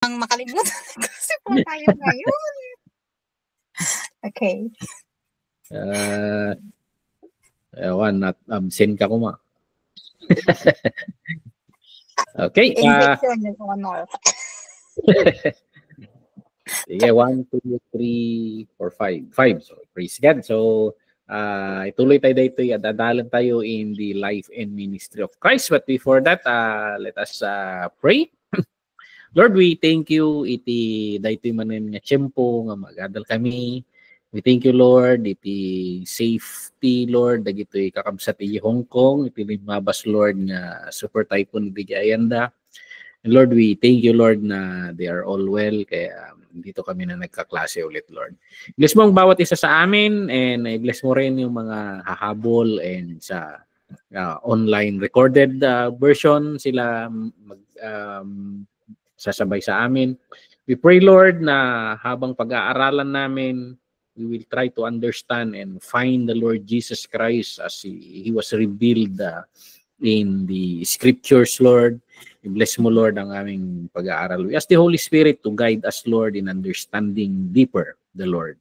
Ang makalimutan kasi po tayo ngayon. Okay. Ewan, absent ka kuma. Okay. Injection yung honor. Sige, 1, 2, 3, 4, 5. 5. So, praise God. So, ituloy tayo dito. Dadalan tayo in the life and ministry of Christ. But before that, let us pray. Lord, we thank you. Iti daytoy manen nga tiyempo nga magadal kami. We thank you, Lord. Iti safety, Lord. Dagitoy kakabsat iti Hong Kong. Iti limabas, Lord, nga super typhoon iti ayanda. And Lord, we thank you, Lord, na they are all well. Kaya dito kami na nagkaklase ulit, Lord. Bless mo ang bawat isa sa amin and bless mo rin yung mga hahabol and sa online recorded version sila sasabay sa amin. We pray, Lord, na habang pag-aaralan namin, we will try to understand and find the Lord Jesus Christ as He was revealed in the scriptures, Lord. Bless mo, Lord, ang aming pag-aaral. We ask the Holy Spirit to guide us, Lord, in understanding deeper the Lord.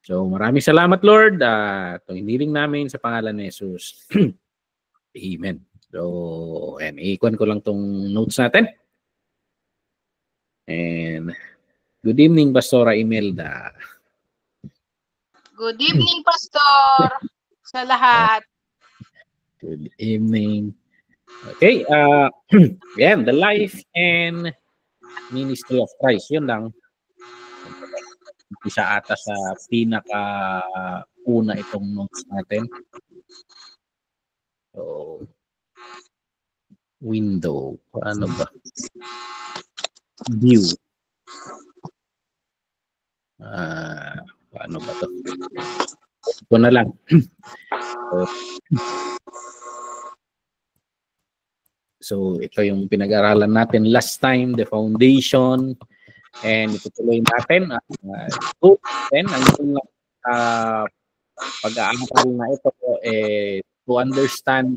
So maraming salamat, Lord. Ito hiniling namin sa pangalan ni Jesus. Amen. So, and i-ikuan ko lang tong notes natin. And good evening, Pastora Imelda. Good evening, Pastor, sa lahat. Good evening. Okay, yan, the life and ministry of Christ. Yun lang. Isa ata sa pinaka-una itong notes natin. So, window. Paano ba? View. Paano ba to? Ito na lang. So, ito yung pinag-aralan natin last time, the foundation. And itutuloy natin. Then, ang pag-aaral na ito to understand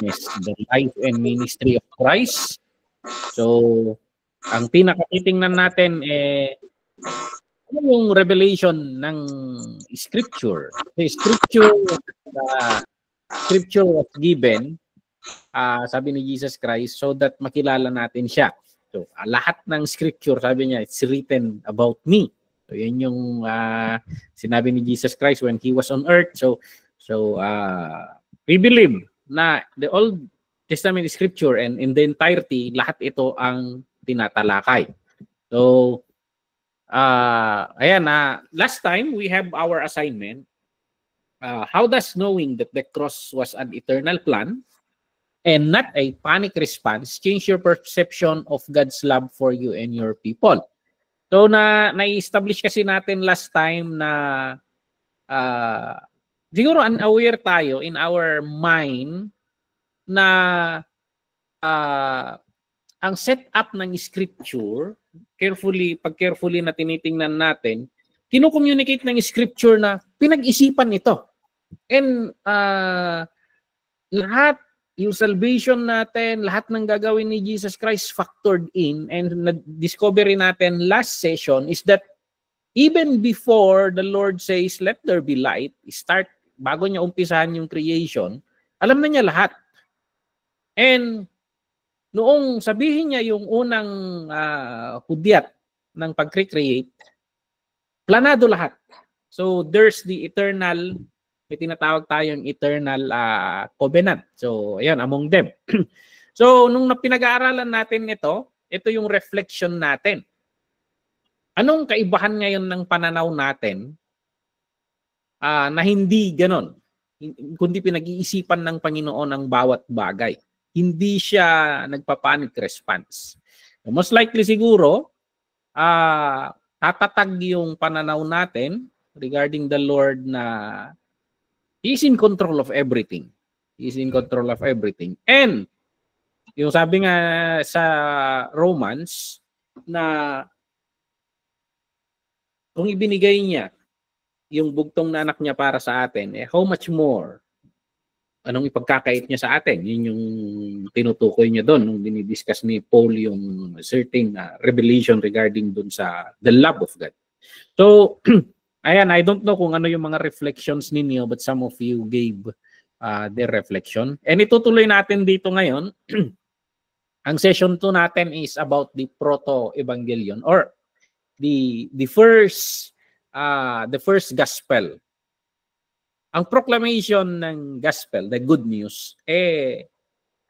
the life and ministry of Christ. So, ang pinakatitingnan natin ano yung revelation ng scripture. The scripture was given, sabi ni Jesus Christ, so that makilala natin siya. So, lahat ng scripture, sabi niya, it's written about me. So, yun yung sinabi ni Jesus Christ when He was on earth. So we believe na the Old Testament scripture and in the entirety, lahat ito ang tinatalakay. So, ayan, last time we have our assignment. How does knowing that the cross was an eternal plan and not a panic response change your perception of God's love for you and your people? So, na-establish kasi natin last time na siguro unaware tayo in our mind na ang setup ng scripture, pag carefully na tinitingnan natin, kino-communicate ng scripture na pinag-isipan ito. And lahat, yung salvation natin, lahat ng gagawin ni Jesus Christ factored in, and na-discovery natin last session is that even before the Lord says, let there be light, bago niya umpisahan yung creation, alam na niya lahat. And noong sabihin niya yung unang hudyat ng pag-create, planado lahat. So there's the eternal, may tinatawag tayong eternal covenant. So ayan, among them. So nung pinag-aaralan natin ito yung reflection natin. Anong kaibahan ngayon ng pananaw natin na hindi ganon, kundi pinag-iisipan ng Panginoon ang bawat bagay. Hindi siya nagpa-panic response. Most likely siguro, tatatag yung pananaw natin regarding the Lord na He is in control of everything. He is in control of everything. And yung sabi nga sa Romans na kung ibinigay niya yung bugtong na anak niya para sa atin, how much more anong ipagkakait niya sa atin. Yun yung tinutukoy niya doon nung dinidiscuss ni Paul yung certain revelation regarding doon sa the love of God. So, ayan, I don't know kung ano yung mga reflections ninyo, but some of you gave their reflection. And itutuloy natin dito ngayon. Ang session 2 natin is about the proto-evangelion or the first gospel. Ang proclamation ng gospel, the good news,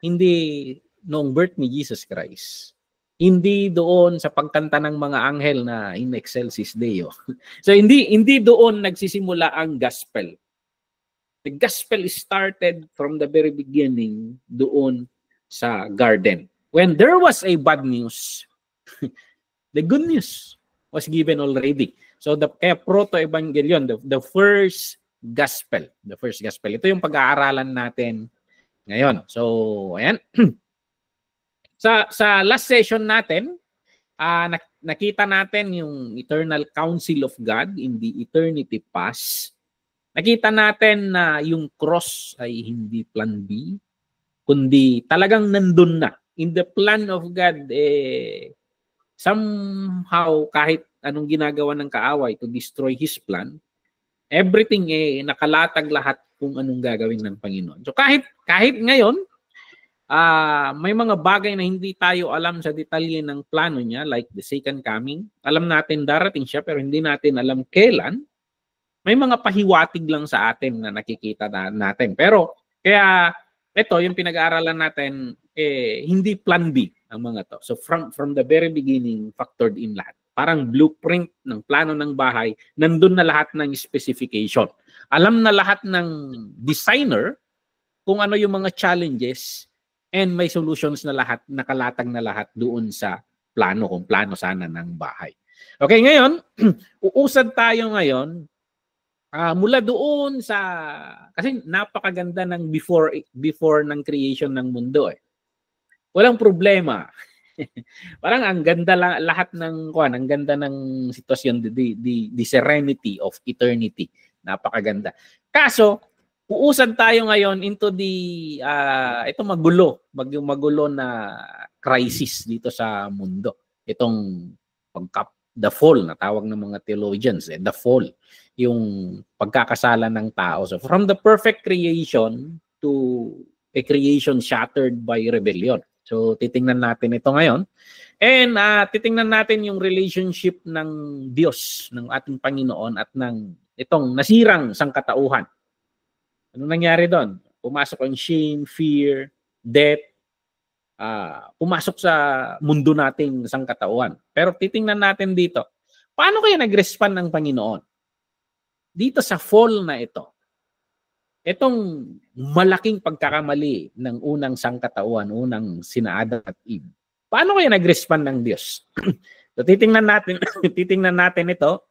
hindi noong birth ni Jesus Christ. Hindi doon sa pagkanta ng mga anghel na in excelsis Deo. So hindi doon nagsisimula ang gospel. The gospel started from the very beginning doon sa garden. When there was a bad news, the good news was given already. So kaya proto-evangelion, the first gospel. The first gospel. Ito yung pag-aaralan natin ngayon. So, ayan. Sa last session natin, nakita natin yung eternal counsel of God in the eternity past. Nakita natin na yung cross ay hindi plan B, kundi talagang nandun na. In the plan of God, somehow kahit anong ginagawa ng kaaway to destroy His plan, everything nakalatag lahat kung anong gagawin ng Panginoon. So kahit ngayon, may mga bagay na hindi tayo alam sa detalye ng plano niya, like the second coming. Alam natin darating siya pero hindi natin alam kailan. May mga pahiwatig lang sa atin na nakikita natin. Pero kaya ito yung pinag-aaralan natin, hindi plan B ang mga to. So from the very beginning, factored in lahat. Parang blueprint ng plano ng bahay, nandun na lahat ng specification. Alam na lahat ng designer kung ano yung mga challenges and may solutions na lahat, nakalatag na lahat doon sa plano, kung plano sana ng bahay. Okay, ngayon, uusad tayo ngayon mula doon sa, kasi napakaganda ng before ng creation ng mundo. Walang problema. Parang ang ganda lang lahat ng ang ganda ng sitwasyon, the serenity of eternity. Napakaganda. Kaso uusad tayo ngayon into ito magulo na crisis dito sa mundo. Itong the fall na tawag ng mga theologians, the fall, yung pagkakasala ng tao. So from the perfect creation to a creation shattered by rebellion. So, titingnan natin ito ngayon. And titingnan natin yung relationship ng Diyos, ng ating Panginoon at ng itong nasirang sangkatauhan. Ano nangyari doon? Pumasok ang shame, fear, death, pumasok sa mundo nating sangkatauhan. Pero titingnan natin dito, paano kaya nag-respond ng Panginoon? Dito sa fall na ito, itong malaking pagkakamali ng unang sangkatauhan, unang sina Adam at Eve. Paano kaya nag-respond ng Diyos? So titingnan natin ito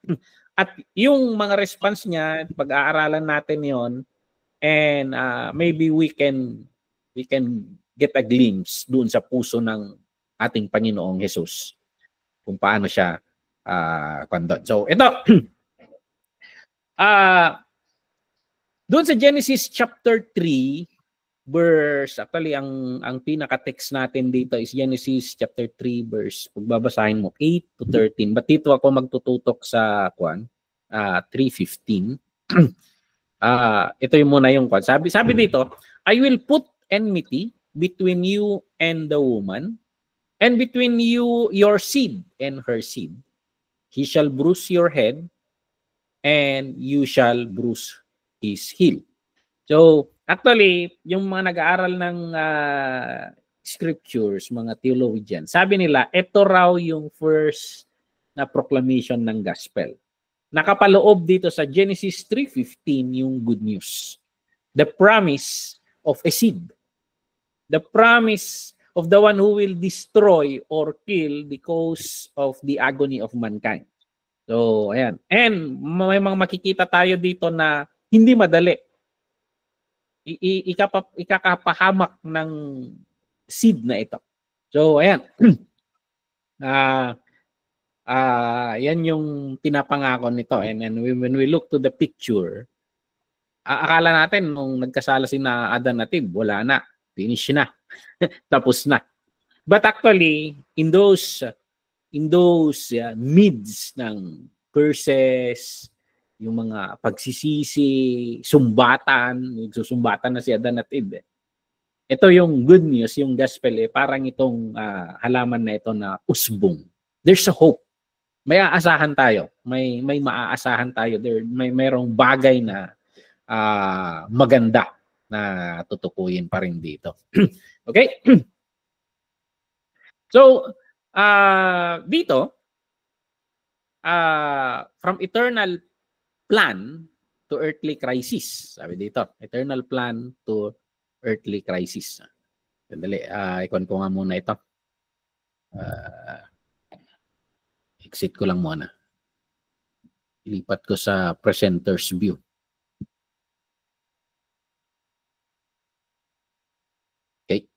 at yung mga response niya, pag-aaralan natin 'yon, and maybe we can get a glimpse doon sa puso ng ating Panginoong Jesus kung paano siya kondon. So ito doon sa Genesis chapter 3, verse, actually ang pinaka-text natin dito is Genesis chapter 3, verse, pagbabasahin mo, 8 to 13. But dito ako magtututok sa 3:15. Ito yung muna yung sabi dito, I will put enmity between you and the woman, and between you, your seed, and her seed. He shall bruise your head, and you shall bruise his heel. So, actually, yung mga nag-aaral ng scriptures, mga theologians, sabi nila, ito raw yung first na proclamation ng gospel. Nakapaloob dito sa Genesis 3:15 yung good news. The promise of a seed. The promise of the one who will destroy or kill the cause of the agony of mankind. So, ayan. And may mga makikita tayo dito na hindi madali. Ikakapahamak ng seed na ito. So, ayan. Yan yung pinapangako nito. And then when we look to the picture, akala natin nung nagkasala si na Adan at Eve, wala na. Finish na. Tapos na. But actually, in those midst ng curses, yung mga pagsisisi, sumbatan na si Adan at Eve. Ito yung good news, yung gospel, parang itong halaman na ito na usbong. There's a hope. May aasahan tayo. May maaasahan tayo. Mayroong bagay na maganda na tutukuyin pa rin dito. Okay? So, dito, from eternal plan to earthly crisis. Sabi dito, eternal plan to earthly crisis. Sandali, ikon ko nga muna ito. Exit ko lang muna. Ilipat ko sa presenter's view. Okay.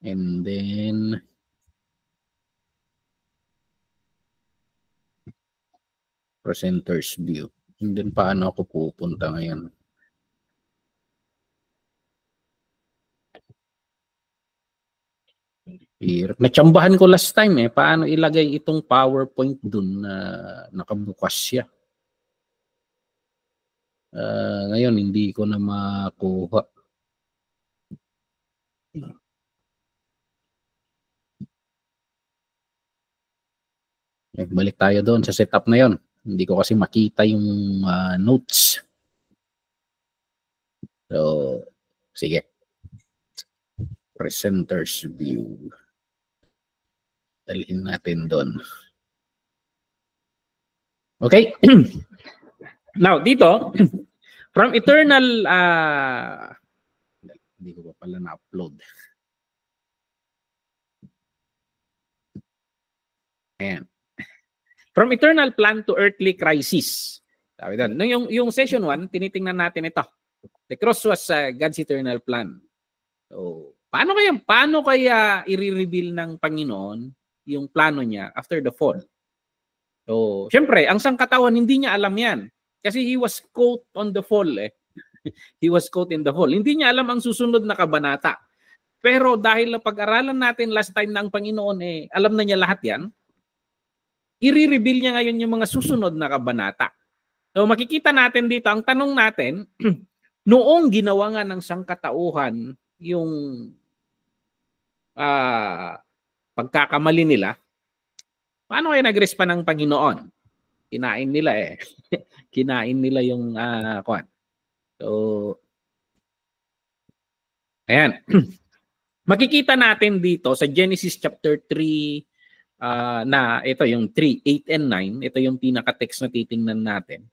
And then presenter's view. And then paano ako pupunta ngayon? Natsambahan ko last time paano ilagay itong PowerPoint dun na nakabukas siya. Ngayon hindi ko na makuha. Balik tayo doon sa setup na yon. Hindi ko kasi makita yung notes. So, sige. Presenter's view. Dalhin natin doon. Okay? Now, dito, from eternal, hindi ko pa pala na-upload. Ayan. From eternal plan to earthly crisis. Sabi doon. Yung session 1, tinitingnan natin ito. The cross was God's eternal plan. So, paano kaya i-reveal ng Panginoon yung plano niya after the fall? So, syempre, ang sangkatawan hindi niya alam yan. Kasi he was caught on the fall He was caught in the fall. Hindi niya alam ang susunod na kabanata. Pero dahil napag-aralan natin last time ng Panginoon alam na niya lahat yan, i-reveal niya ngayon yung mga susunod na kabanata. So makikita natin dito, ang tanong natin, noong ginawa nga ng sangkatauhan yung pagkakamali nila, paano kaya nag-respond ng Panginoon? Kinain nila Kinain nila yung kuwan. So, ayan. Makikita natin dito sa Genesis chapter 3 na ito yung 3, 8 and 9. Ito yung pinaka-text na titingnan natin.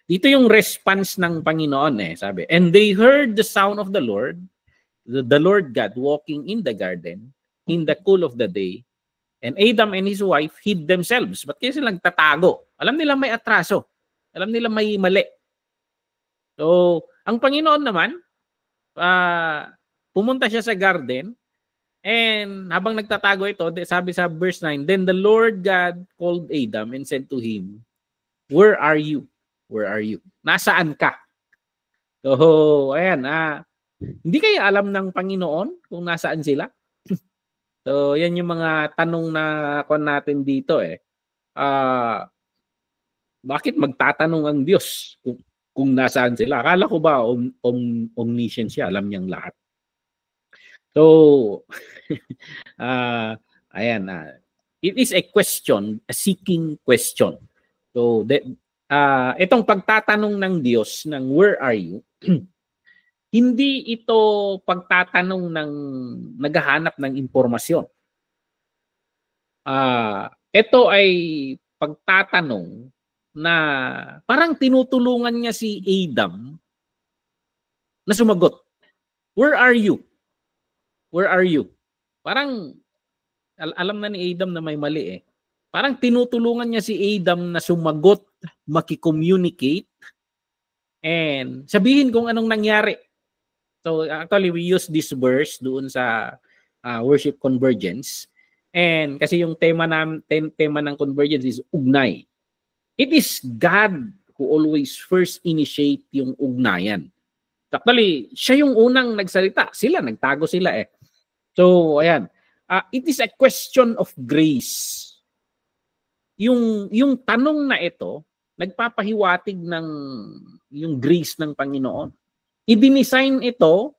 Dito yung response ng Panginoon sabi, and they heard the sound of the Lord God walking in the garden in the cool of the day, and Adam and his wife hid themselves. Ba't kaya silang tatago? Alam nila may atraso. Alam nila may mali. So, ang Panginoon naman, pumunta siya sa garden, and habang nagtatago ito, sabi sa verse 9, then the Lord God called Adam and said to him, where are you? Where are you? Nasaan ka? So, ayan. Hindi kaya alam ng Panginoon kung nasaan sila? So, yan yung mga tanong na kon natin dito bakit magtatanong ang Diyos kung nasaan sila? Akala ko ba omniscient siya, alam niyang lahat. So, ayan. It is a question, a seeking question. So, itong pagtatanong ng Diyos ng where are you, hindi ito pagtatanong ng naghahanap ng impormasyon. Ito ay pagtatanong na parang tinutulungan niya si Adam na sumagot. Where are you? Where are you? Parang alam na ni Adam na may mali Parang tinutulungan niya si Adam na sumagot, makicommunicate, and sabihin kung anong nangyari. So actually, we use this verse doon sa worship convergence. And kasi yung tema ng convergence is ugnay. It is God who always first initiate yung ugnayan. Actually, siya yung unang nagsalita. Nagtago sila eh. So, ayan. It is a question of grace. Yung tanong na ito, nagpapahiwatig ng yung grace ng Panginoon. I-design ito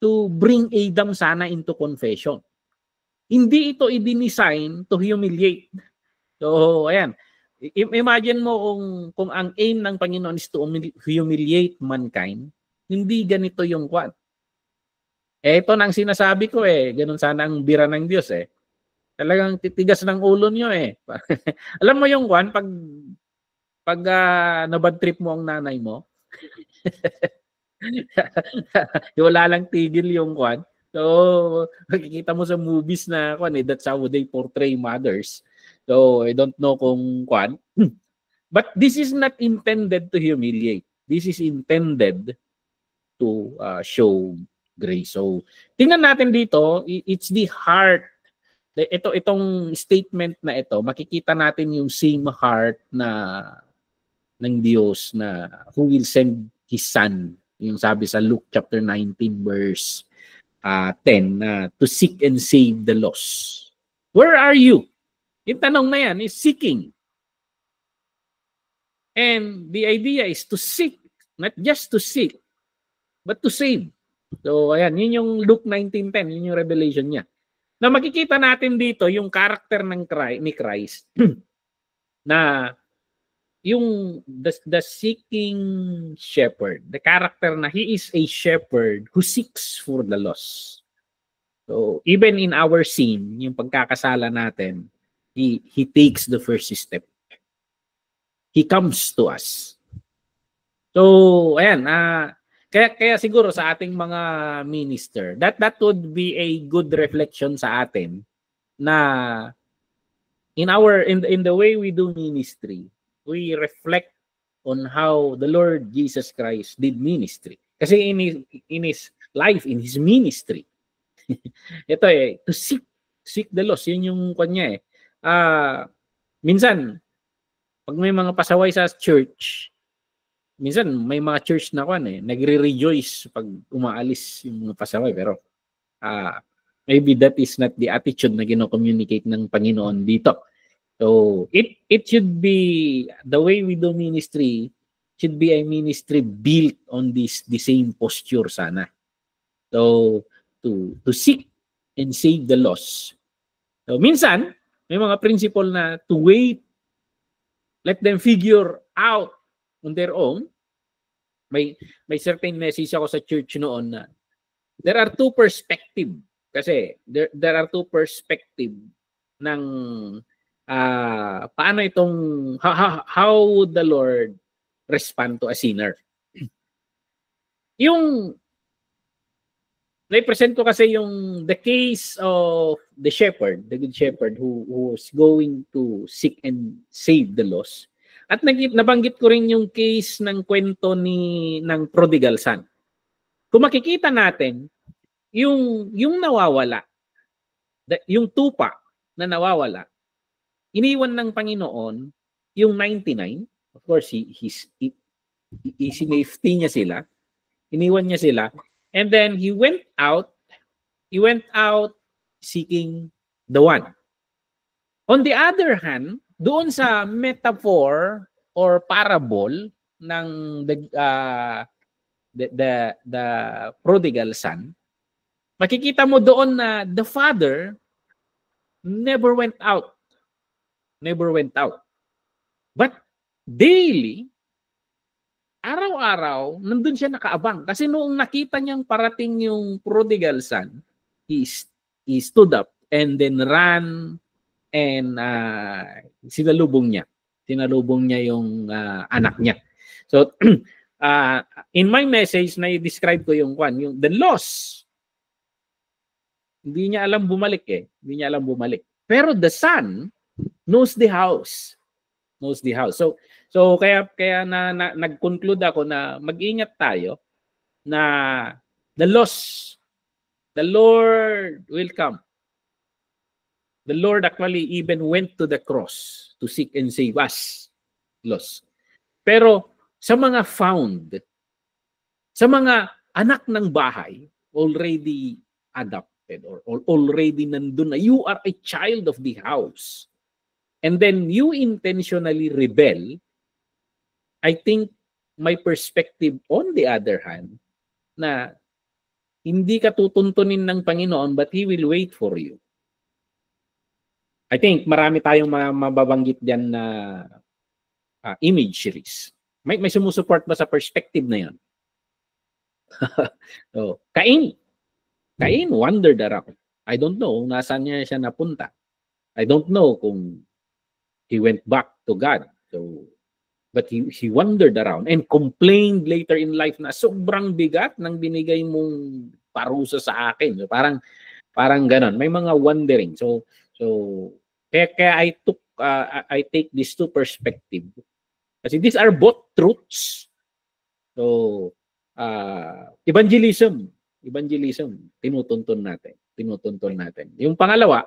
to bring Adam sana into confession. Hindi ito i-design to humiliate. So, ayan. Imagine mo kung ang aim ng Panginoon is to humiliate mankind, hindi ganito yung kwan. Ito nang sinasabi ko eh, ganun sana ang bira ng Diyos eh. Talagang titigas ng ulo nyo eh. Alam mo yung kwan, pag nabad trip mo ang nanay mo, wala lang tigil yung kwan. So, makikita mo sa movies na kwan eh, that's how they portray mothers. So, I don't know kung kwan. But this is not intended to humiliate. This is intended to show grace. So, tingnan natin dito, it's the heart. Itong statement na ito, makikita natin yung same heart na ng Diyos na who will send His Son. Yung sabi sa Luke chapter 19 verse 10 to seek and save the lost. Where are you? Yung tanong na yan is seeking. And the idea is to seek, not just to seek, but to save. So, ayan, yun yung Luke 19:10, yun yung revelation niya. Na makikita natin dito yung character ni Christ na yung the seeking shepherd, the character na he is a shepherd who seeks for the lost. So, even in our sin, yung pagkakasala natin, he takes the first step. He comes to us. So, ayan, kaya siguro sa ating mga minister, that would be a good reflection sa atin na in the way we do ministry, we reflect on how the Lord Jesus Christ did ministry. Kasi in his life, in his ministry, ito eh, to seek the lost, yun yung kanya eh. Minsan, pag may mga pasaway sa church, minsan may mga church na nagre-rejoice pag umaalis yung mga pasaway, pero maybe that is not the attitude na gino-communicate ng Panginoon dito. So it should be the way we do ministry, should be a ministry built on the same posture sana. So to seek and save the lost. So minsan may mga principle na to wait, let them figure out on their own. May certain message ako sa church noon na there are two perspective. Kasi there are two perspective ng paano itong how would the Lord respond to a sinner. Yung na-present ko kasi yung the case of the shepherd, the good shepherd who was going to seek and save the lost. At nabanggit ko rin yung case ng kwento ng prodigal son. Kung makikita natin, yung nawawala, yung tupa na nawawala, iniwan ng Panginoon yung 99. Of course, sinafety niya sila. Iniwan niya sila. And then he went out seeking the one. On the other hand, doon sa metaphor or parable ng the prodigal son, makikita mo doon na the father never went out. But daily, araw-araw, nandun siya nakaabang. Kasi noong nakita niyang parating yung prodigal son, he stood up and then ran and sinalubong niya yung anak niya. So in my message na i-describe ko yung the loss. Hindi niya alam bumalik eh. Pero the son knows the house. So kaya nag-conclude ako na mag-ingat tayo na the loss, the Lord will come. The Lord actually even went to the cross to seek and save us lost. Pero sa mga found, sa mga anak ng bahay, already adopted or already nandun na, you are a child of the house. And then you intentionally rebel, I think my perspective on the other hand, na hindi ka tutuntunin ng Panginoon but He will wait for you. I think marami tayong mababanggit dyan na imageries. May sumusuport ba sa perspective na yan? So, Cain wandered around. I don't know nasaan siya napunta. I don't know kung he went back to God. So, but he wandered around and complained later in life na sobrang bigat ng binigay mong parusa sa akin. So, parang ganon. May mga wandering. So kaya I take these two perspective. Kasi these are both truths. So evangelism, tinutuntun natin. Yung pangalawa,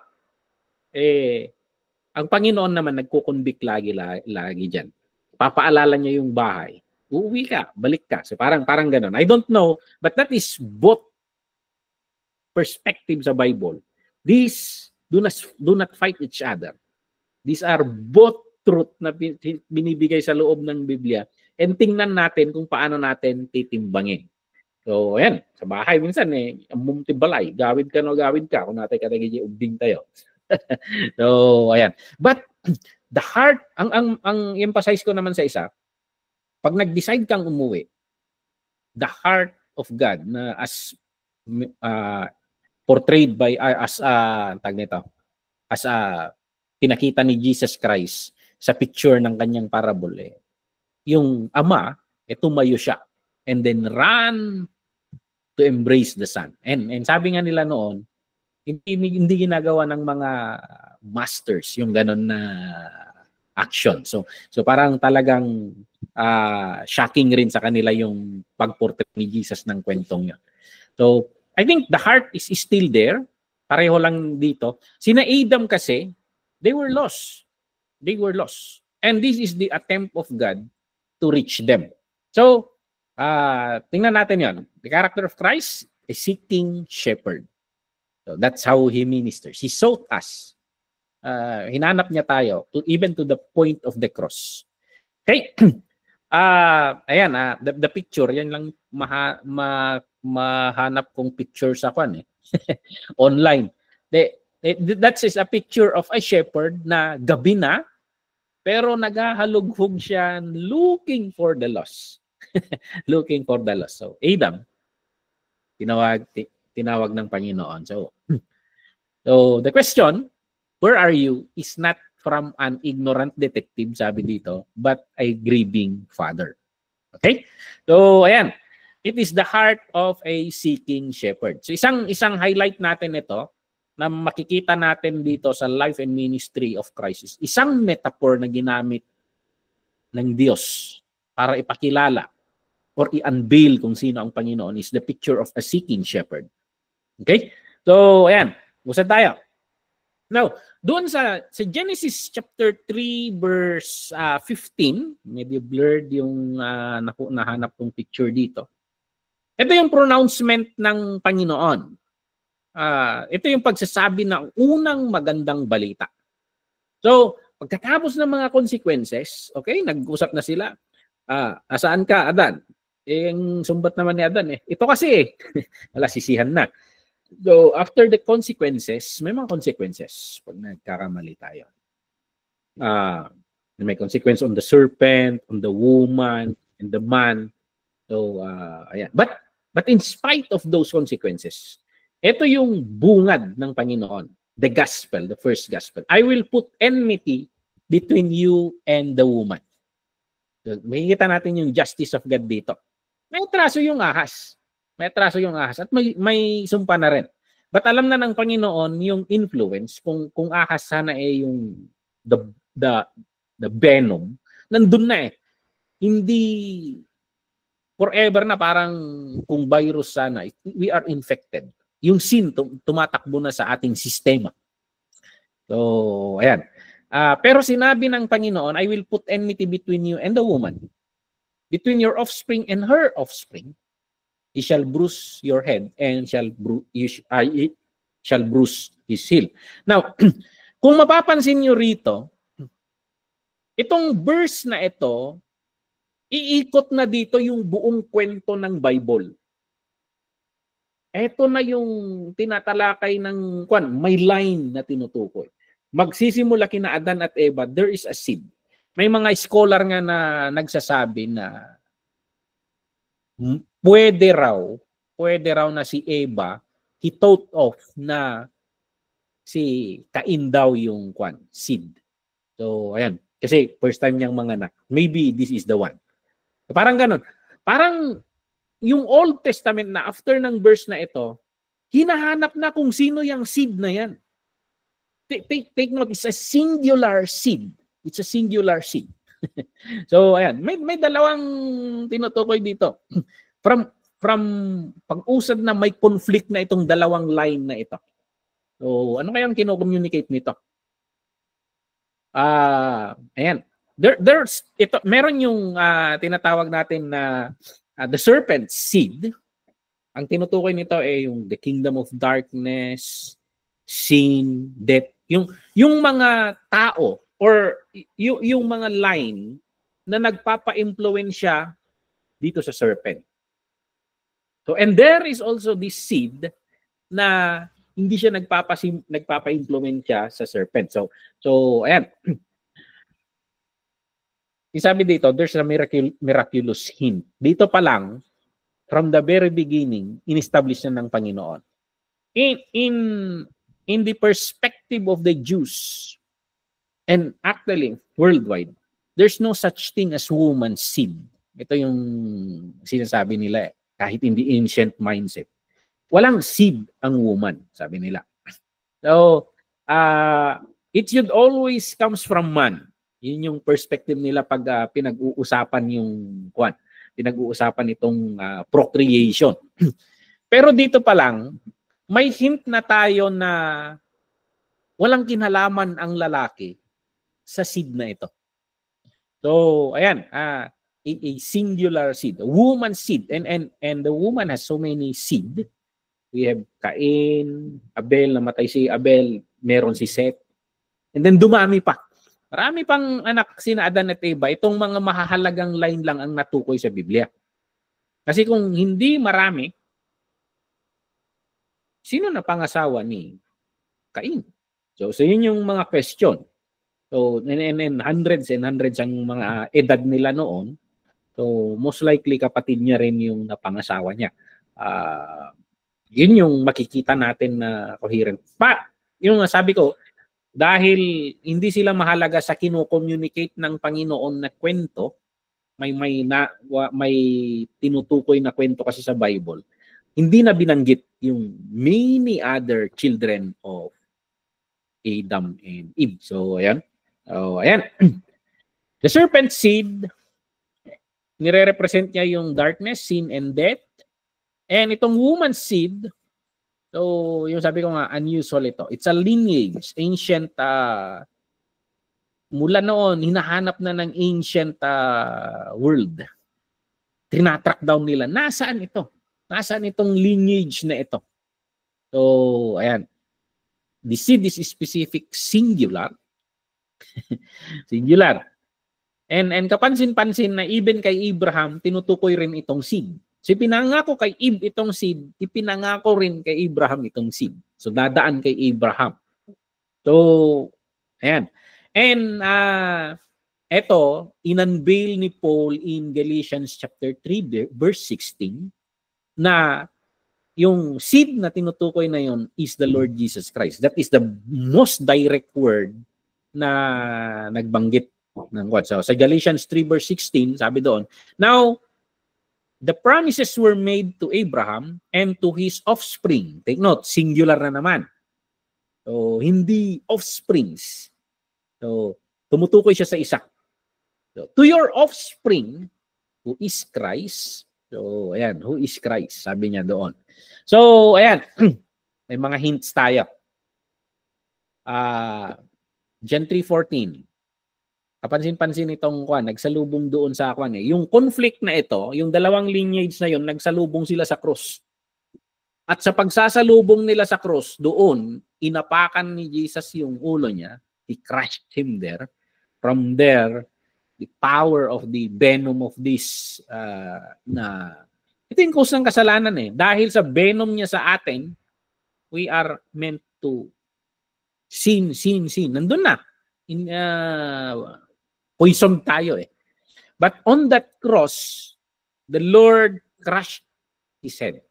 ang Panginoon naman nagko-convict lagi diyan. Papaalala niya yung bahay. Uuwi ka, balik ka. So parang ganun. I don't know, but that is both perspectives sa Bible. These do not fight each other. These are both truth na binibigay sa loob ng Biblia. And tingnan natin kung paano natin titimbangin. So, ayan, sa bahay minsan ang mumtibalay, gawid ka kung natin katagay ubing tayo. So, ayan. But the heart, ang emphasize ko naman sa isa, pag nag-decide kang umuwi, the heart of God na as portrayed by as pinakita ni Jesus Christ sa picture ng kanyang parable, yung ama, tumayo siya and then run to embrace the son. And sabi nga nila noon, hindi ginagawa ng mga masters yung ganon na action. So parang talagang shocking rin sa kanila yung pagportray ni Jesus ng kwentong yun. So I think the heart is still there. Pareho lang dito. Sina Adam kasi, they were lost. And this is the attempt of God to reach them. So, tingnan natin yon. The character of Christ, a seeking shepherd. So that's how He ministers. He sought us. Hinanap niya tayo, even to the point of the cross. Okay? Ayan, the picture, yan lang mahanap kong picture sa online. That is a picture of a shepherd na gabi na, pero naghahalughog siya looking for the lost. Looking for the lost. So, Adam, tinawag ng Panginoon. So the question, where are you, is not from an ignorant detective, sabi dito, but a grieving father. Okay? So, ayan. It is the heart of a seeking shepherd. So, isang highlight natin ito na makikita natin dito sa life and ministry of Christ. Isang metaphor na ginamit ng Diyos para ipakilala or i-unveil kung sino ang Panginoon is the picture of a seeking shepherd. Okay? So, ayan. Usad tayo. Now, doon sa Genesis chapter 3 verse 15, medyo blurred yung nahanap kong picture dito. Ito yung pronouncement ng Panginoon. Ito yung pagsasabi ng unang magandang balita. So, pagkatapos ng mga consequences, okay, nag-usap na sila. Asaan ka, Adan? Yung sumbat naman ni Adan ito kasi wala, sisihan na. So, after the consequences, may mga consequences pag nagkakamali tayo. May consequence on the serpent, on the woman, and the man. So, ayan. But in spite of those consequences, ito yung bungad ng Panginoon. The gospel, the first gospel. I will put enmity between you and the woman. So, makikita natin yung justice of God dito. May atraso yung ahas. At may sumpa na rin. But alam na ng Panginoon yung influence kung ahas sana yung the venom, nandun na Hindi forever na parang kung virus sana, we are infected. Yung sin tumatakbo na sa ating sistema. So, ayan. Pero sinabi ng Panginoon, I will put enmity between you and the woman. between your offspring and her offspring, he shall bruise your head and shall bruise his heel. Now, kung mapapansin nyo rito, itong verse na ito, iikot na dito yung buong kwento ng Bible. Ito na yung tinatalakay ng may line na tinutukoy. Magsisimula kina Adan at Eva, there is a seed. May mga scholar nga na nagsasabi na pwede raw na si Eva, he thought of na si Cain daw yung seed. So, ayan. Kasi first time niyang manganak. Maybe this is the one. Parang ganun. Parang yung Old Testament na after ng verse na ito, hinahanap na kung sino yung seed na yan. Take note, it's a singular seed. It's a singular seed. So, ayan. May dalawang tinutukoy dito. From pag-usad na may conflict na itong dalawang line na ito. So, ano kayang kino-communicate nito? Ayan. Meron yung tinatawag natin na the serpent seed. Ang tinutukoy nito ay yung the kingdom of darkness, sin, death. Yung mga tao or yung mga line na nagpapa-impluwensya dito sa serpent. So, and there is also this seed na hindi siya nagpapa-impluwensya sa serpent. So ayan. Sabi dito, there's a miraculous hint. Dito pa lang, from the very beginning, in-establish na ng Panginoon. In the perspective of the Jews, and actually, worldwide, there's no such thing as woman's seed. Ito yung sinasabi nila kahit in the ancient mindset. Walang seed ang woman, sabi nila. So, it should always comes from man. Yun yung perspective nila pag pinag-uusapan itong procreation. Pero dito pa lang, may hint na tayo na walang kinalaman ang lalaki sa seed na ito. So, ayan, a singular seed, a woman's seed, and the woman has so many seed. We have Cain, Abel, namatay si Abel, meron si Seth, and then dumami pa. Marami pang anak sina Adan at Eva. Itong mga mahahalagang line lang ang natukoy sa Biblia. Kasi kung hindi marami, sino na pangasawa ni Cain? So yun yung mga question. So, and hundreds and hundreds ang mga edad nila noon. So, most likely kapatid niya rin yung napangasawa niya. Yun yung makikita natin na coherent. Yung sabi ko, dahil hindi sila mahalaga sa kino-communicate ng Panginoon na kwento, may tinutukoy na kwento kasi sa Bible, hindi na binanggit yung many other children of Adam and Eve. So, ayan. The serpent seed, nire-represent niya yung darkness, sin, and death. And itong woman's seed, so yung sabi ko nga, unusual ito. It's a lineage, ancient, mula noon, hinahanap na ng ancient world. Trinatrack down nila. Nasaan ito? Nasaan itong lineage na ito? So, ayan. The seed is specific, singular. Singular. And kapansin-pansin na even kay Abraham, tinutukoy rin itong seed. So ipinangako kay Eve itong seed, ipinangako rin kay Abraham itong seed. So dadaan kay Abraham. So, ayan. And ito, in-unveil ni Paul in Galatians chapter 3, verse 16, na yung seed na tinutukoy na yun is the Lord Jesus Christ. That is the most direct word na nagbanggit ng God. So sa Galatians 3, verse 16, sabi doon, now, the promises were made to Abraham and to his offspring. Take note, singular na naman. So, hindi offsprings. So, tumutukoy siya sa isa. So, to your offspring, who is Christ. So, ayan, who is Christ? Sabi niya doon. So, ayan, may mga hints tayo. John 3:14. Kapansin-pansin itong nagsalubong doon sa yung conflict na ito, yung dalawang lineage na yun, nagsalubong sila sa cross. At sa pagsasalubong nila sa cross, doon, inapakan ni Jesus yung ulo niya. He crushed him there. From there, the power of the venom of this ito yung cause ng kasalanan eh. Dahil sa venom niya sa atin, we are meant to sin. Nandun na. Poison tayo eh. But on that cross, the Lord crushed his head.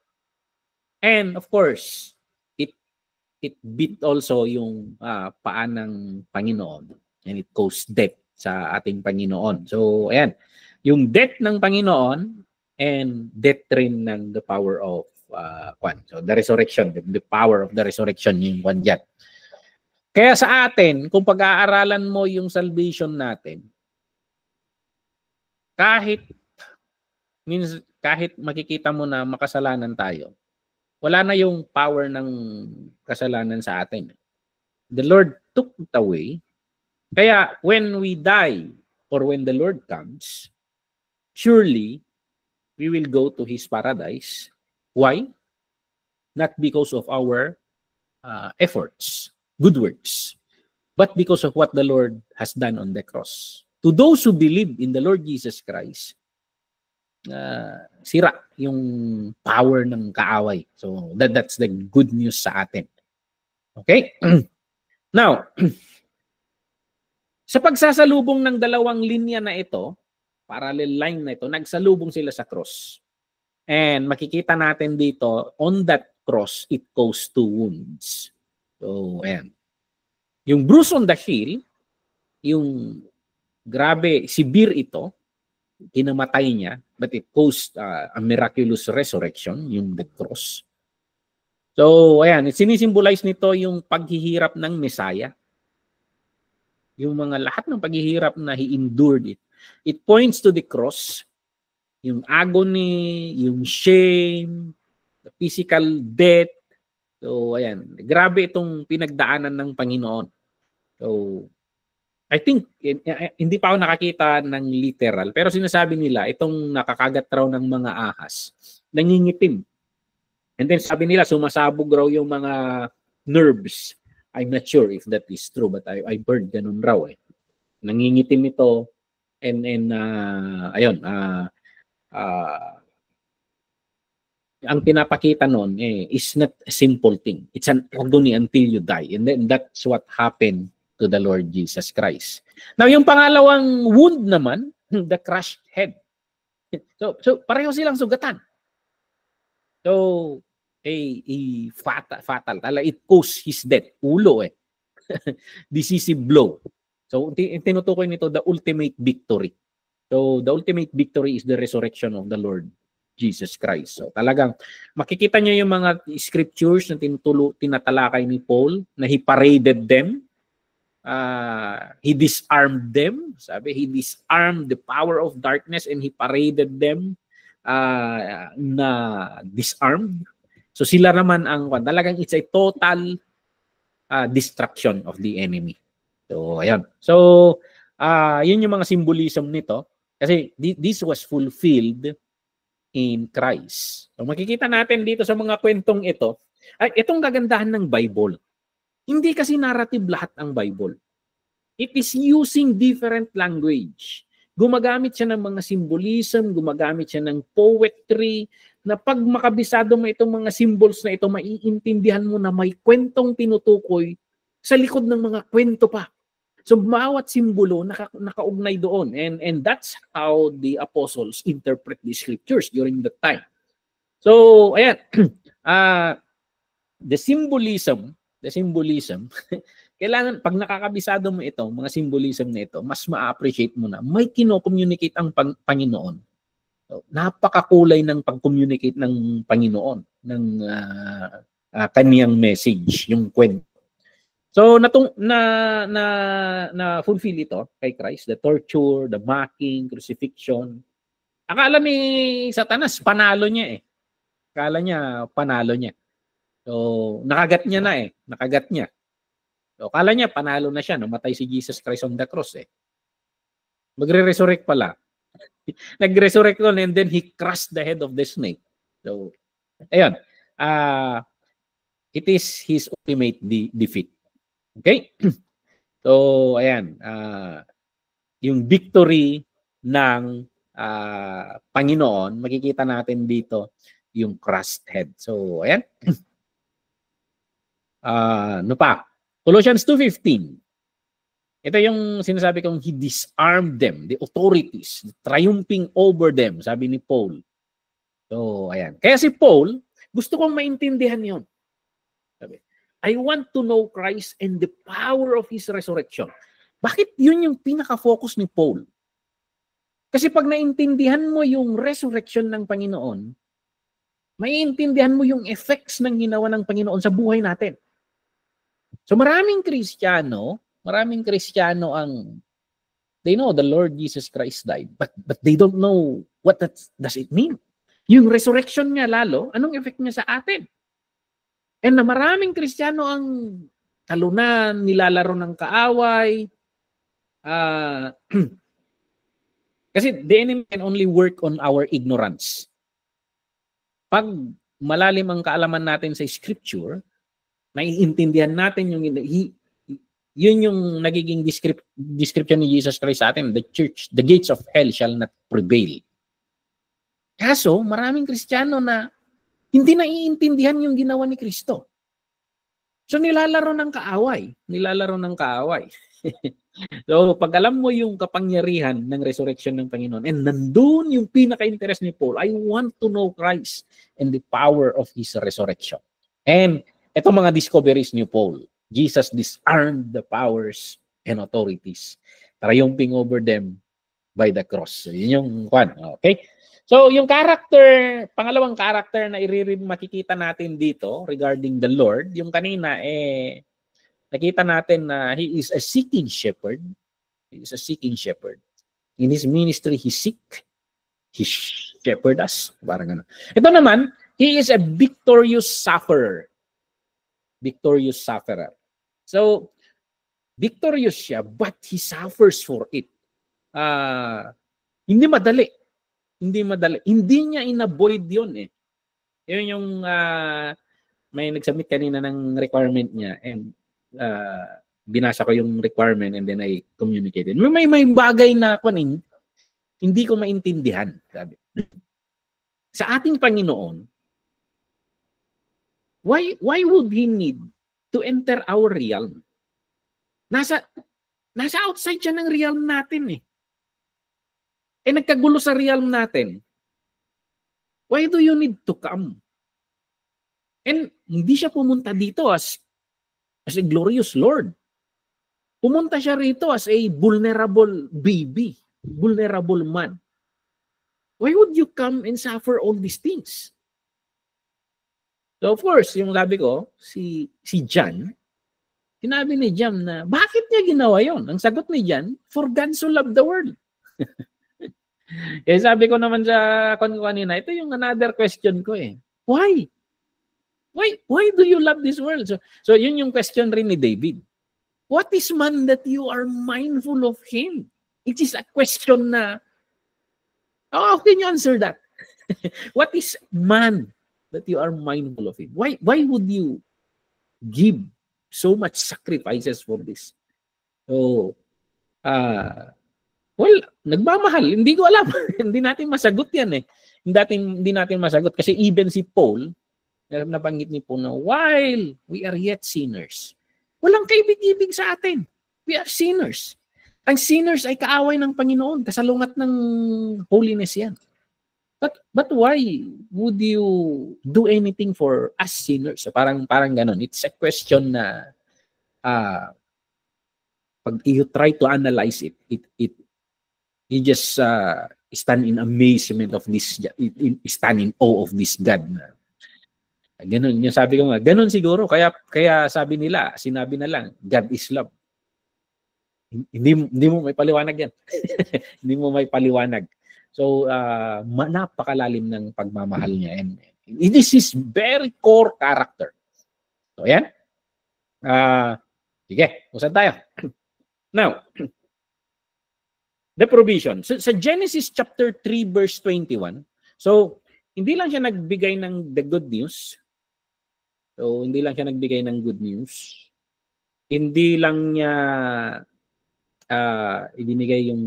And of course, it beat also yung paa ng Panginoon. And it caused death sa ating Panginoon. So, ayan. Yung death ng Panginoon and death rin ng the power of So, the resurrection, the power of the resurrection yung dyan. Kaya sa atin, kung pag-aaralan mo yung salvation natin, kahit makikita mo na makasalanan tayo, wala na yung power ng kasalanan sa atin. The Lord took it away. Kaya when we die or when the Lord comes, surely we will go to His paradise. Why? Not because of our efforts, good works, but because of what the Lord has done on the cross. To those who believe in the Lord Jesus Christ, sira yung power ng kaaway. So that's the good news sa atin. Okay? Now, sa pagsasalubong ng dalawang linya na ito, parallel line na ito, nagsalubong sila sa cross. And makikita natin dito, on that cross, it caused 2 wounds. So, ayan. Yung bruise on the heel, yung grabe, severe ito, kinamatay niya, but it caused a miraculous resurrection, yung the cross. So, ayan, sinisimbolize nito yung paghihirap ng Messiah. Yung mga lahat ng paghihirap na he endured it. It points to the cross, yung agony, yung shame, the physical death. So, ayan, grabe itong pinagdaanan ng Panginoon. So, I think, hindi pa ako nakakita ng literal, pero sinasabi nila, itong nakakagat raw ng mga ahas, nangingitim. And then sabi nila, sumasabog raw yung mga nerves. I'm not sure if that is true, but I heard ganun raw eh. Nangingitim ito, and ayun, ang pinapakita nun is not a simple thing. It's an agony until you die. And then that's what happened to the Lord Jesus Christ. Now, yung pangalawang wound naman, the crushed head. So pareho silang sugatan. So, fatal. It caused his death. Ulo eh. Decisive blow. So, tinutukoy nito the ultimate victory. So, the ultimate victory is the resurrection of the Lord Jesus Christ. So, talagang makikita niyo yung mga scriptures na tinatalakay ni Paul na he paraded them. He disarmed them. Sabi, he disarmed the power of darkness and he paraded them na disarmed. So sila naman ang talagang it's a total destruction of the enemy. So ayan. So yun yung mga symbolism nito kasi this was fulfilled in Christ. So makikita natin dito sa mga kwentong ito, itong kagandahan ng Bible. Hindi kasi narrative lahat ang Bible. It is using different language. Gumagamit siya ng mga symbolism, gumagamit siya ng poetry, na pag makabisado mo itong mga symbols na ito, maiintindihan mo na may kwentong tinutukoy sa likod ng mga kwento pa. So bawat simbolo nakaugnay doon. And that's how the apostles interpret the scriptures during that time. So, ayan. The symbolism, kailangan, pag nakakabisado mo ito, mga symbolism na ito, mas ma-appreciate mo na may kino-communicate ang Panginoon. So, napakakulay ng pag-communicate ng Panginoon, ng kaniyang message, yung kwento. So, na-fulfill ito kay Christ, the torture, the mocking, crucifixion. Akala ni Satanas, panalo niya eh. Akala niya, panalo niya. So, nakagat niya na eh. Nakagat niya. So, akala niya, panalo na siya. Namatay si Jesus Christ on the cross eh. Magre-resurrect pala. Nag-resurrect nun and then he crushed the head of the snake. So, ayun. It is his ultimate defeat. Okay? So, ayan. Yung victory ng Panginoon, makikita natin dito yung crushed head. So, ayan. Ano pa? Colossians 2:15. Ito yung sinasabi kong he disarmed them, the authorities, triumphing over them, sabi ni Paul. So, ayan. Kaya si Paul, gusto kong maintindihan yun. Sabi, I want to know Christ and the power of His resurrection. Bakit yun yung pinaka-focus ni Paul? Kasi pag naintindihan mo yung resurrection ng Panginoon, maiintindihan mo yung effects ng ginawa ng Panginoon sa buhay natin. So maraming Kristiyano ang they know the Lord Jesus Christ died, but they don't know what does it mean. Yung resurrection niya lalo, anong effect niya sa atin? And na maraming Kristiyano ang talunan, nilalaro ng kaaway. Kasi the enemy can only work on our ignorance. Pag malalim ang kaalaman natin sa Scripture, naiintindihan natin yun yung nagiging description ni Jesus Christ sa atin, the church, the gates of hell shall not prevail. Kaso, maraming Kristiyano na hindi naiintindihan yung ginawa ni Kristo. So, nilalaro ng kaaway. So, pag alam mo yung kapangyarihan ng resurrection ng Panginoon, and nandun yung pinaka-interest ni Paul, I want to know Christ and the power of His resurrection. And ito mga discoveries ni Paul. Jesus disarmed the powers and authorities, triumphing over them by the cross. So, yun yung one. Okay? So, yung pangalawang character na makikita natin dito regarding the Lord, yung kanina, nakita natin na He is a seeking shepherd. He is a seeking shepherd. In His ministry, He shepherd us. Parang gano'n. Ito naman, He is a victorious sufferer. Victorious sufferer. So, victorious siya, but He suffers for it. Hindi madali. Hindi niya in-avoid yun eh. Yun yung may nag-submit kanina ng requirement niya and binasa ko yung requirement and then I communicated. May bagay na hindi ko maintindihan. Sabi. Sa ating Panginoon, why would He need to enter our realm? Nasa outside siya ng realm natin eh. Nagkagulo sa realm natin. Why do you need to come? And hindi siya pumunta dito as a glorious Lord. Pumunta siya rito as a vulnerable baby, vulnerable man. Why would you come and suffer all these things? So of course, yung sabi ko, si John, sinabi ni John na, bakit niya ginawa yon? Ang sagot ni John, for God so loved the world. Kaya sabi ko naman sa kanina, ito yung another question ko eh. Why? Why do you love this world? So yun yung question rin ni David. What is man that you are mindful of him? It is a question na, how can you answer that? What is man that you are mindful of him? Why would you give so much sacrifices for this? So, well, nagmamahal. Hindi ko alam. Hindi natin masagot yan eh. Hindi natin masagot. Kasi even si Paul, nabanggit ni Paul na, while we are yet sinners, walang kaibig-ibig sa atin. We are sinners. Ang sinners ay kaaway ng Panginoon. Kasalungat ng holiness yan. But why would you do anything for us sinners? So parang ganun. It's a question na pag you try to analyze it you just stand in amazement of this, stand in awe of this God. Ganun, yung sabi ko nga, ganun siguro. Kaya sinabi na lang, God is love. Hindi mo may paliwanag yan. Hindi mo may paliwanag. So, napakalalim ng pagmamahal niya. And this is very core character. So, yan. Sige, usan tayo. Now, The provision. So, sa Genesis chapter 3 verse 21, so hindi lang siya nagbigay ng the good news. So hindi lang siya nagbigay ng good news. Hindi lang niya ibinigay yung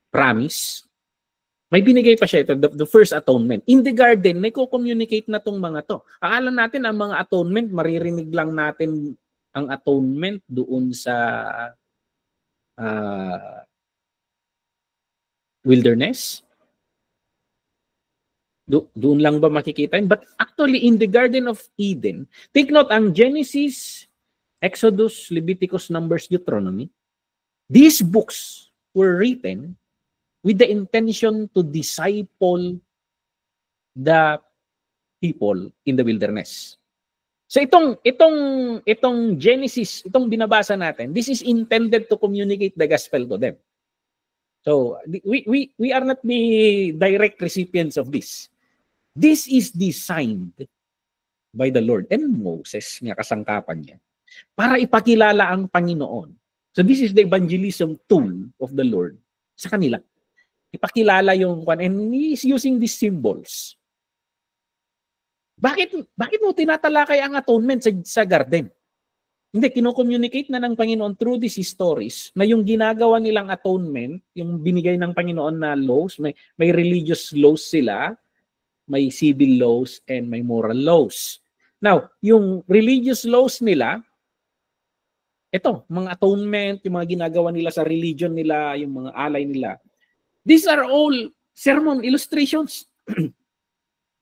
promise. May binigay pa siya ito, the first atonement. In the garden, may co-communicate na tong mga to. Akala natin ang mga atonement, maririnig lang natin ang atonement doon sa wilderness. Doon lang ba makikita? But actually, in the Garden of Eden, take note, ang Genesis, Exodus, Leviticus, Numbers, Deuteronomy, these books were written with the intention to disciple the people in the wilderness. So itong Genesis, itong binabasa natin, this is intended to communicate the gospel to them. So we are not the direct recipients of this. This is designed by the Lord and Moses, nga kasangkapan niya, para ipakilala ang Panginoon. So this is the evangelism tool of the Lord sa kanila. Ipakilala yung kwan, and he is using these symbols. Bakit mo tinatalakay ang atonement sa garden? Hindi, kino-communicate na ng Panginoon through these stories na yung ginagawa nilang atonement, yung binigay ng Panginoon na laws, may religious laws sila, may civil laws, and may moral laws. Now, yung religious laws nila, ito, mga atonement, yung mga ginagawa nila sa religion nila, yung mga alay nila, these are all sermon illustrations.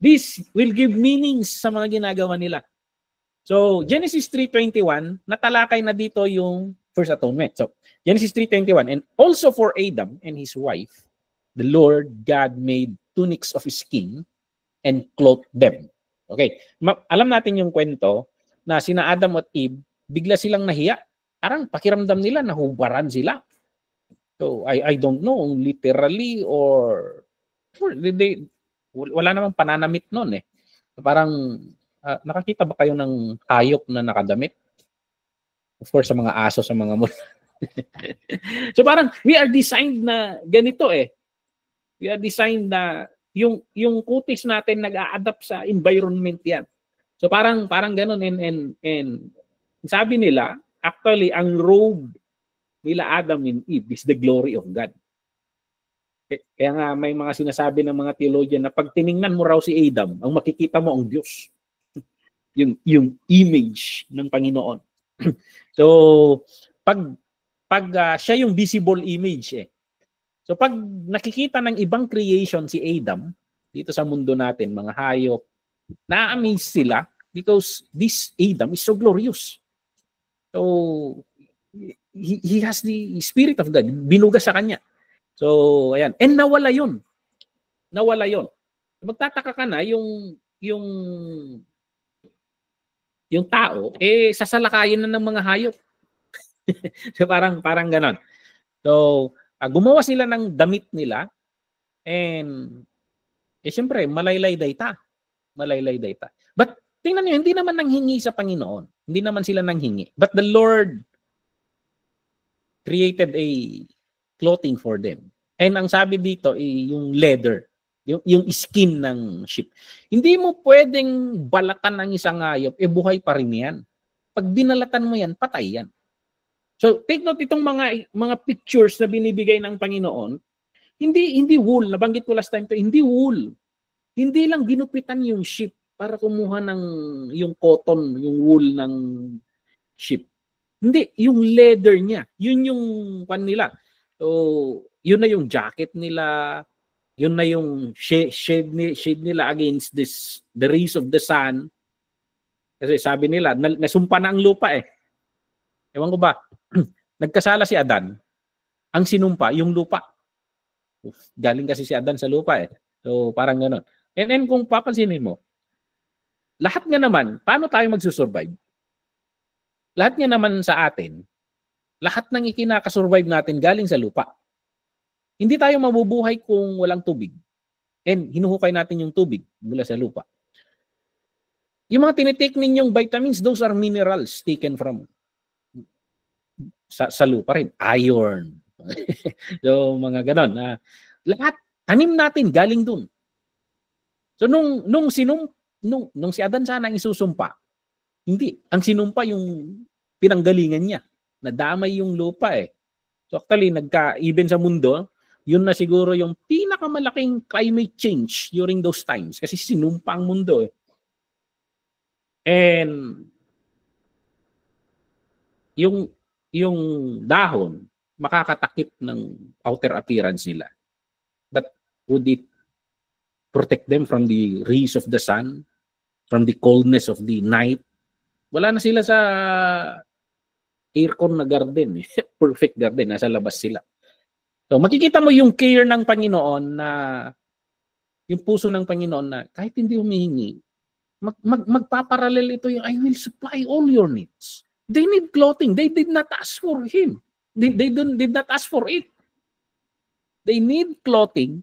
This will give meanings sa mga ginagawa nila. So, Genesis 3:21, natalakay na dito yung first atonement. So, Genesis 3:21, and also for Adam and his wife, the Lord God made tunics of skin and clothed them. Okay, alam natin yung kwento na sina Adam at Eve, bigla silang nahiya. Parang pakiramdam nila, nahubaran sila. So, I don't know, literally or wala namang pananamit noon eh. Parang, nakakita ba kayo ng hayop na nakadamit? Of course, sa mga aso, sa mga mula. So parang, we are designed na ganito eh. We are designed na, yung kutis natin nag-a-adapt sa environment yan. So parang ganun, and sabi nila, actually, ang robe nila Adam and Eve is the glory of God. Kaya nga may mga sinasabi ng mga theologian na pag tiningnan mo raw si Adam, ang makikita mo ang Diyos. yung image ng Panginoon. So, pag siya yung visible image eh. So pag nakikita ng ibang creation si Adam dito sa mundo natin, mga hayop, na-amaze sila because this Adam is so glorious. So, he has the Spirit of God. Binuga sa kanya. So, ayan. And nawala yun. Nawala yun. Magtataka ka na yung tao, sasalakayin na ng mga hayop. So, parang ganon. So, gumawa sila ng damit nila and siyempre, malaylay dayta. Malaylay dayta. But, tingnan nyo, hindi naman nanghingi sa Panginoon. Hindi naman sila nanghingi. But the Lord created a clothing for them. And ang sabi dito ay yung leather, yung skin ng sheep. Hindi mo pwedeng balatan ng isang hayop, buhay pa rin yan. Pag binalatan mo yan, patay yan. So take note itong mga pictures na binibigay ng Panginoon, hindi wool, nabanggit ko last time to, hindi wool. Hindi lang ginupitan yung sheep para kumuha ng yung cotton, yung wool ng sheep. Hindi, yung leather niya. Yun yung pan nila. So, yun na yung jacket nila. Yun na yung shade nila against the rays of the sun. Kasi sabi nila, nasumpa na ang lupa eh. Ewan ko ba, nagkasala si Adan. Ang sinumpa, yung lupa. Galing kasi si Adan sa lupa eh. So, parang gano'n. And kung papansinin mo, lahat nga naman, paano tayo magsusurvive? Lahat nga naman sa atin, lahat ng ikinakasurvive natin galing sa lupa. Hindi tayo mabubuhay kung walang tubig. And hinuhukay natin yung tubig mula sa lupa. Yung mga tinitake ninyong vitamins, those are minerals taken from sa lupa rin. Iron. So, mga ganon. Lahat, tanim natin galing dun. So, nung si Adan sana ang isusumpa, hindi. Ang sinumpa yung pinanggalingan niya. Nadamay yung lupa eh. So, actually, even sa mundo, yun na siguro yung pinakamalaking climate change during those times. Kasi sinumpa ang mundo eh. And yung dahon, makakatakip ng outer appearance nila. But would it protect them from the rays of the sun, from the coldness of the night? Wala na sila sa aircon na garden. Perfect garden. Nasa labas sila. So makikita mo yung care ng Panginoon na yung puso ng Panginoon na kahit hindi humihingi, magpaparalel ito yung I will supply all your needs. They need clothing. They did not ask for him. They did not ask for it. They need clothing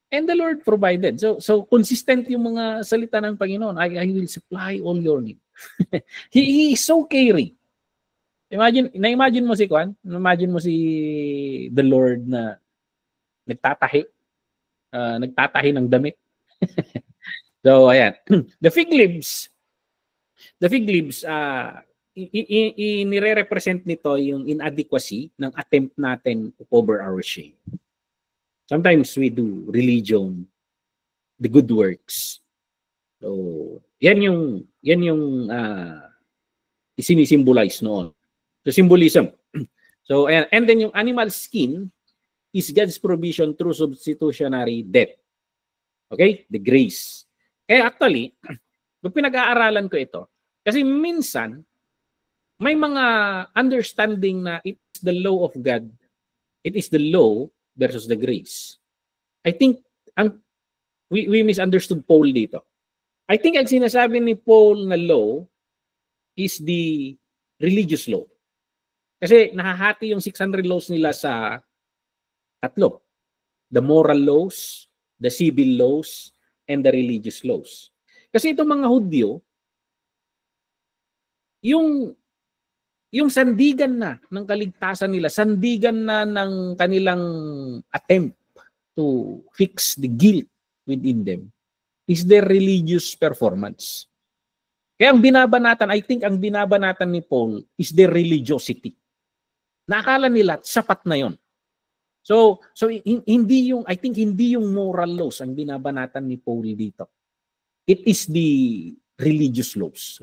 and the Lord provided. So consistent yung mga salita ng Panginoon. I will supply all your needs. He is so caring. Imagine mo si Kwan, imagine mo si the Lord na nagtatahi ng damit. So ayan, the fig leaves inire-represent nito yung inadequacy ng attempt natin to cover our shame. Sometimes we do religion, the good works. So yan yung isini-symbolize noon. So symbolism. So and then yung animal skin is God's provision through substitutionary death. Okay? The grace. Kaya actually, pag pinag-aaralan ko ito, kasi minsan may mga understanding na it's the law of God. It is the law versus the grace. I think we misunderstood Paul dito. I think ang sinasabi ni Paul na law is the religious law. Kasi nahahati yung 600 laws nila sa tatlo. The moral laws, the civil laws, and the religious laws. Kasi itong mga Hudyo, yung sandigan na ng kaligtasan nila, sandigan na ng kanilang attempt to fix the guilt within them is their religious performance. Kaya ang binabanatan, I think ang binabanatan ni Paul is their religiosity. Nakala nila sapat na yon. So hindi yung, I think hindi yung moral laws ang binabanatan ni Paul dito. It is the religious laws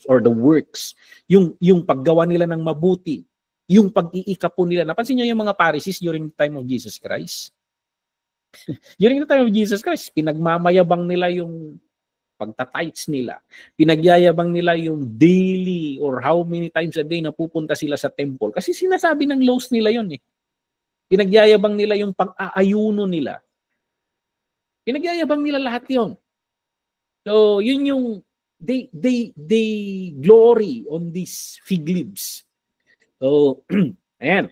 or the works, yung paggawa nila ng mabuti, yung pag-iikapo nila. Napansin niyo yung mga Pharisees during the time of Jesus Christ? During the time of Jesus Christ, pinagmamayabang nila yung pagtatights nila. Pinagyayabang nila yung daily or how many times a day na pupunta sila sa temple. Kasi sinasabi ng laws nila yun eh. Pinagyayabang nila yung pag-aayuno nila. Pinagyayabang nila lahat yun. So, yun yung they glory on these fig leaves. So, ayan.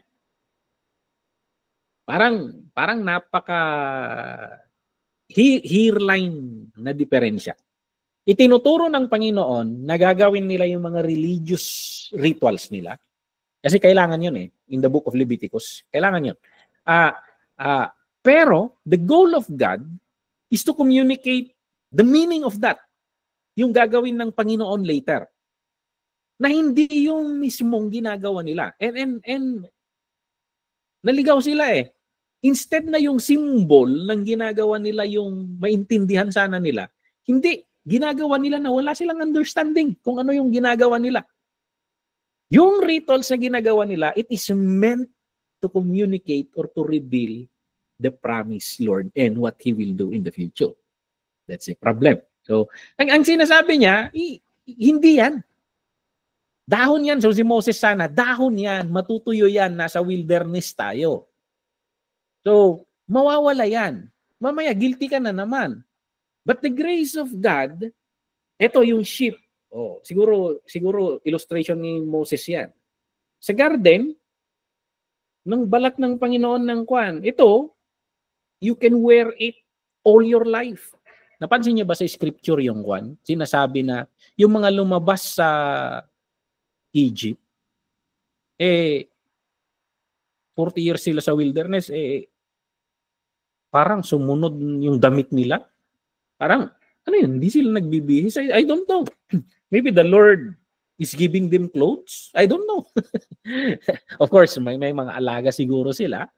Parang napaka hairline na diferensya. Itinuturo ng Panginoon na gagawin nila yung mga religious rituals nila. Kasi kailangan yun eh. In the book of Leviticus, kailangan yun. Pero, the goal of God is to communicate the meaning of that. Yung gagawin ng Panginoon later. Na hindi yung mismong ginagawa nila. And naligaw sila eh. Instead na yung symbol ng ginagawa nila yung maintindihan sana nila, hindi. Ginagawa nila na wala silang understanding kung ano yung ginagawa nila. Yung rituals na ginagawa nila, it is meant to communicate or to reveal the promised Lord and what He will do in the future. That's a problem. So, ang sinasabi niya, hindi yan. Dahon yan. So si Moses sana, dahon yan, matutuyo yan, nasa wilderness tayo. So, mawawala yan. Mamaya, guilty ka na naman. But the grace of God, ito yung sheep. Oh, siguro illustration ni Moses yan. Sa garden, ng balat ng Panginoon ng kwan, ito, you can wear it all your life. Napansin niyo ba sa scripture yung kwan? Sinasabi na yung mga lumabas sa Egypt, 40 years sila sa wilderness, parang sumunod yung damit nila. Parang, ano yun, hindi sila nagbibihis. I don't know. Maybe the Lord is giving them clothes. I don't know. Of course, may mga alaga siguro sila.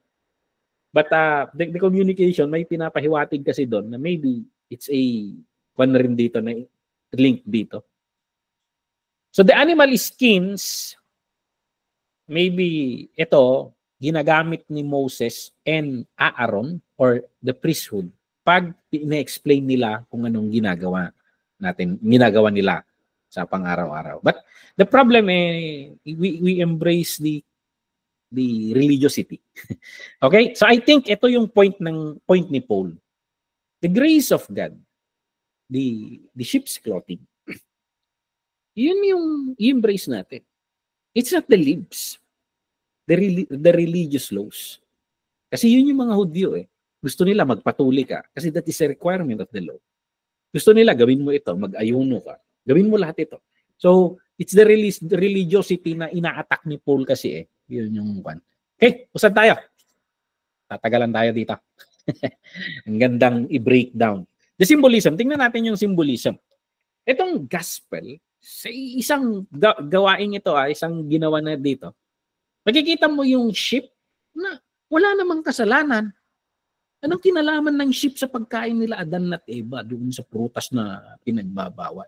But the communication, may pinapahiwatig kasi doon na maybe it's a one rin dito na link dito. So the animal skins, maybe ito, ginagamit ni Moses and Aaron or the priesthood pag ina-explain nila kung anong ginagawa nila sa pang-araw-araw. But the problem we embrace the religiosity. Okay? So I think ito yung point ni Paul. The grace of God, the sheep's clothing. Yun yung i-embrace natin. It's not the lips. The religious laws. Kasi yun yung mga Hudyo Gusto nila magpatuli ka kasi that is a requirement of the law. Gusto nila gawin mo ito, mag-ayuno ka. Gawin mo lahat ito. So, it's the religiosity na ina-attack ni Paul kasi Yun yung one. Okay, usad tayo. Tatagalan tayo dito. Ang gandang i-breakdown. The symbolism, tingnan natin yung symbolism. Itong gospel, sa isang gawain ito, isang ginawa na dito, makikita mo yung sheep na wala namang kasalanan. Anong kinalaman ng sheep sa pagkain nila Adan at Eva doon sa prutas na pinagbabawal?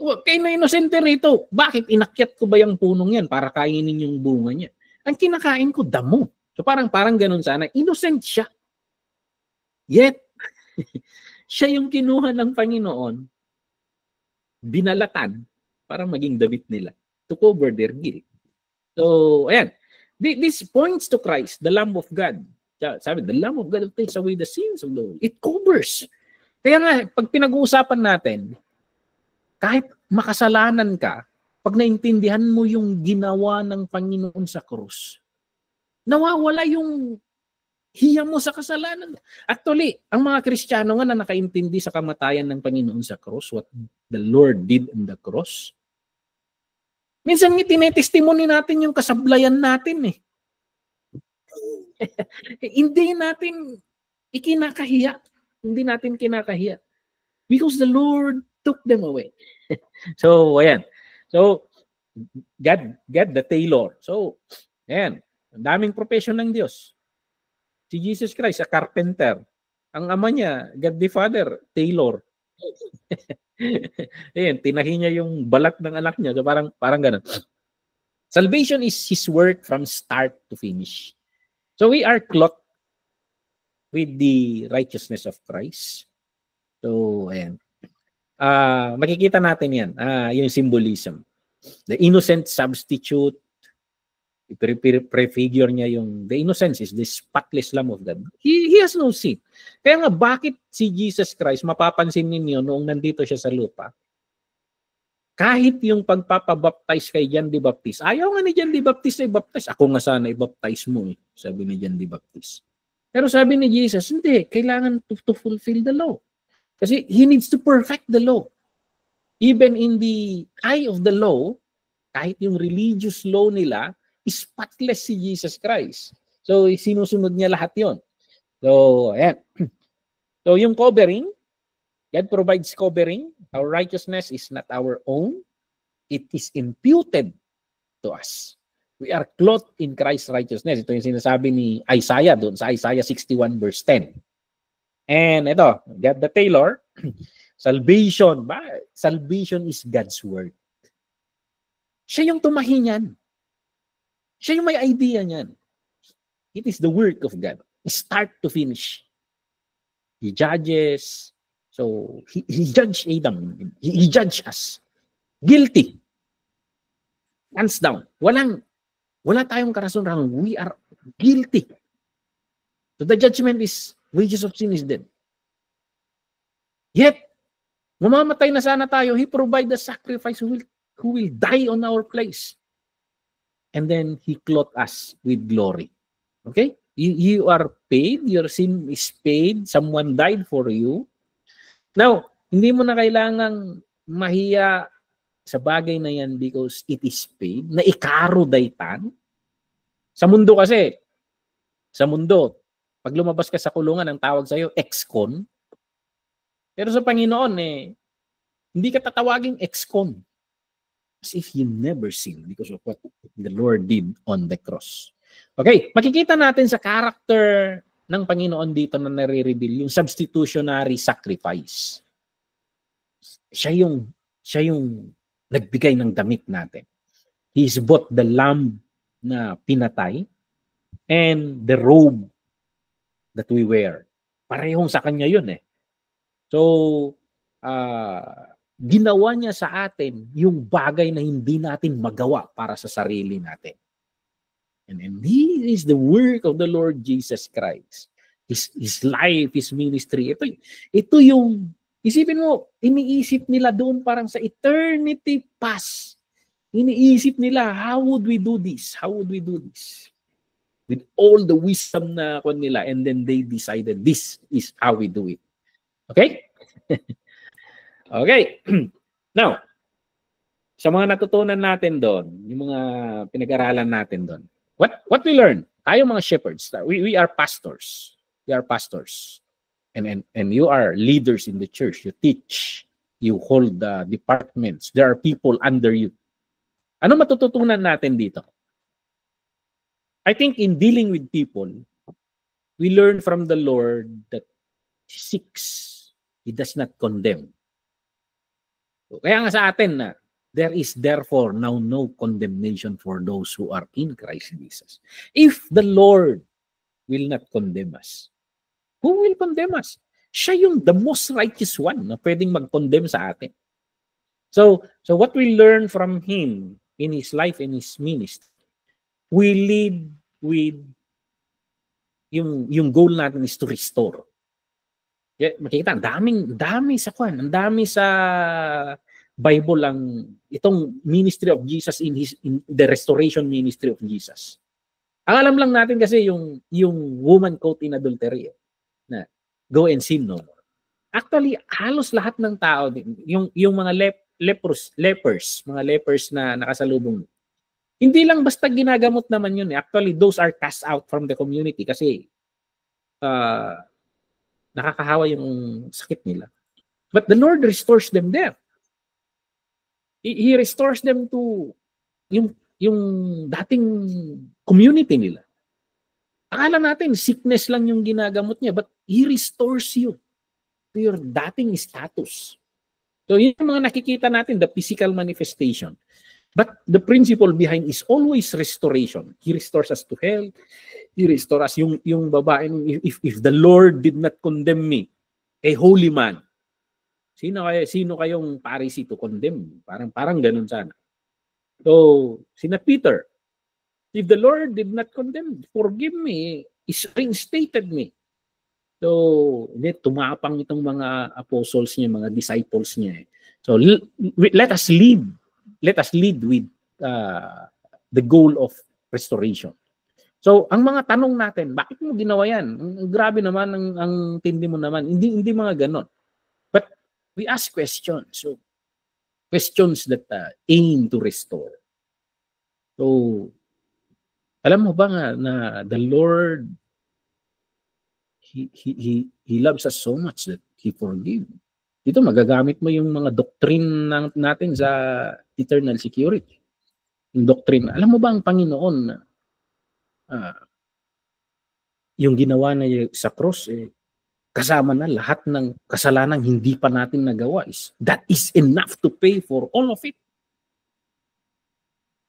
Kayo na inosente rito. Bakit inakyat ko ba yung punong yan para kainin yung bunga niya? Ang kinakain ko, damo. So parang ganun sana. Innocent siya. Yet, siya yung kinuha ng Panginoon, binalatan para maging damit nila to cover their guilt. So, ayan. This points to Christ, the Lamb of God. Sabi, the Lamb of God who takes away the sins of the world. It covers. Kaya nga, pag pinag-uusapan natin, kahit makasalanan ka, pag naintindihan mo yung ginawa ng Panginoon sa krus, nawawala yung hiya mo sa kasalanan. Actually, ang mga Kristiyano nga na nakaintindi sa kamatayan ng Panginoon sa krus, what the Lord did on the cross, minsan tinetestimony natin yung kasablayan natin Hindi natin ikinakahiya. Hindi natin kinakahiya. Because the Lord took them away. So, ayan. So, God the tailor. So, ayan. Ang daming profession ng Diyos. Si Jesus Christ, a carpenter. Ang ama niya, God the Father, tailor. Ayan, tinahi niya yung balat ng anak niya. So, parang ganun. Salvation is His work from start to finish. So we are clothed with the righteousness of Christ. So, ayan. Makikita natin yan. Yung symbolism. The innocent substitute. Prefigure niya yung the innocence is the spotless Lamb of God. He has no sin. Kaya nga, bakit si Jesus Christ, mapapansin ninyo noong nandito siya sa lupa, kahit yung pagpapabaptize kay John the Baptist, ayaw nga ni John the Baptist ay baptize. Ako nga sana i-baptize mo sabi ni John the Baptist. Pero sabi ni Jesus, hindi, kailangan to fulfill the law. Kasi He needs to perfect the law. Even in the eye of the law, kahit yung religious law nila, spotless si Jesus Christ. So, sinusunod niya lahat yon. So, ayan. So, yung covering, God provides covering. Our righteousness is not our own. It is imputed to us. We are clothed in Christ's righteousness. Ito yung sinasabi ni Isaiah doon sa Isaiah 61 verse 10. And ito, God the tailor, salvation. Salvation is God's word. Siya yung tumahi niyan. Siya yung may idea niyan. It is the work of God. Start to finish. He judges. So, he judged Adam. He judged us. Guilty. Hands down. Wala tayong karason-rason. We are guilty. So, the judgment is, wages of sin is death. Yet, mamamatay na sana tayo. He provide the sacrifice who will die on our place. And then, He clothed us with glory. Okay? You are paid. Your sin is paid. Someone died for you. Now, hindi mo na kailangang mahiya sa bagay na yan because it is paid, na ikaro daytan. Sa mundo kasi, pag lumabas ka sa kulungan, ang tawag sa'yo, ex-con. Pero sa Panginoon, hindi ka tatawaging ex-con. As if you never sinned because of what the Lord did on the cross. Okay, makikita natin sa character ng Panginoon dito na nare-reveal yung substitutionary sacrifice. Siya yung nagbigay ng damit natin. He is both the lamb na pinatay and the robe that we wear. Parehong sa kanya yun eh. So, ginawa niya sa atin yung bagay na hindi natin magawa para sa sarili natin. And he is the work of the Lord Jesus Christ. His life, His ministry. Ito yung, isipin mo, iniisip nila doon parang sa eternity past. Iniisip nila, how would we do this? How would we do this? With all the wisdom na kon nila, and then they decided this is how we do it. Okay? Okay. Now, sa mga natutunan natin doon, yung mga pinag-aralan natin doon, what we learn? Tayo mga shepherds, we are pastors. We are pastors. And you are leaders in the church. You teach. You hold the departments. There are people under you. Ano matututunan natin dito? I think in dealing with people, we learn from the Lord that He seeks. He does not condemn. Kaya nga sa atin na, there is therefore now no condemnation for those who are in Christ Jesus. If the Lord will not condemn us, who will condemn us? Siya yung the most righteous one na pwedeng mag-condemn sa atin. So what we learn from Him in His life and His ministry, we lead with yung goal natin is to restore. Yeah, makikita, ang dami sa Bible ang itong ministry of Jesus in the restoration ministry of Jesus. Ang alam lang natin kasi yung woman caught in adultery na go and sin no more. Actually, halos lahat ng tao, yung mga lepers na nakasalubong, hindi lang basta ginagamot naman yun. Actually, those are cast out from the community kasi nakakahawa yung sakit nila. But the Lord restores them there. He restores them to yung dating community nila. Akala natin sickness lang yung ginagamot niya, but He restores you to your dating status. So yun yung mga nakikita natin, the physical manifestation. But the principle behind is always restoration. He restores us to health. He restores us. Yung babae, if the Lord did not condemn me, a holy man, sino kayong Pharisee to condemn? Parang ganun sana. So, sina Peter, if the Lord did not condemn, forgive me, He reinstated me. So, tumapang itong mga apostles niya, mga disciples niya. So, let us lead with the goal of restoration. So, ang mga tanong natin, bakit mo ginawa yan? Grabe naman, ang tindi mo naman. Hindi mga ganon. But we ask questions. So, questions that aim to restore. So, alam mo ba nga na the Lord, He loves us so much that He forgives. Dito magagamit mo yung mga doctrine natin sa eternal security. Yung doctrine, alam mo ba ang Panginoon yung ginawa na sa cross kasama na lahat ng kasalanang hindi pa natin nagawa, that is enough to pay for all of it.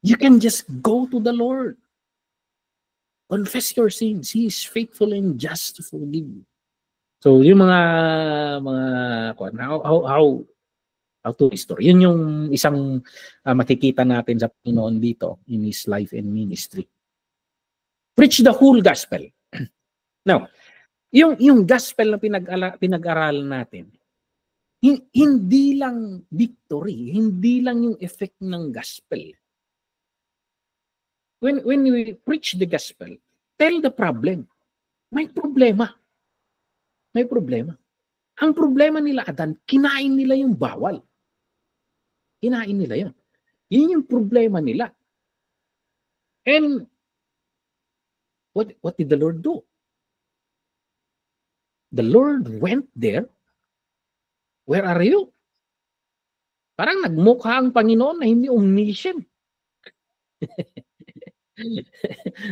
You can just go to the Lord. Confess your sins. He is faithful and just to forgive you. So, yung mga how to restore. Yun yung isang makikita natin sa Panginoon dito in His life and ministry. Preach the whole gospel. Now, yung gospel na pinag-aralan natin, hindi lang victory, hindi lang yung effect ng gospel. When we preach the gospel, tell the problem. May problema. May problema. Ang problema nila, Adan, kinain nila yung bawal. Kinain nila yun. Yun yung problema nila. And what did the Lord do? The Lord went there. Where are you? Parang nagmukha ang Panginoon na hindi omniscient.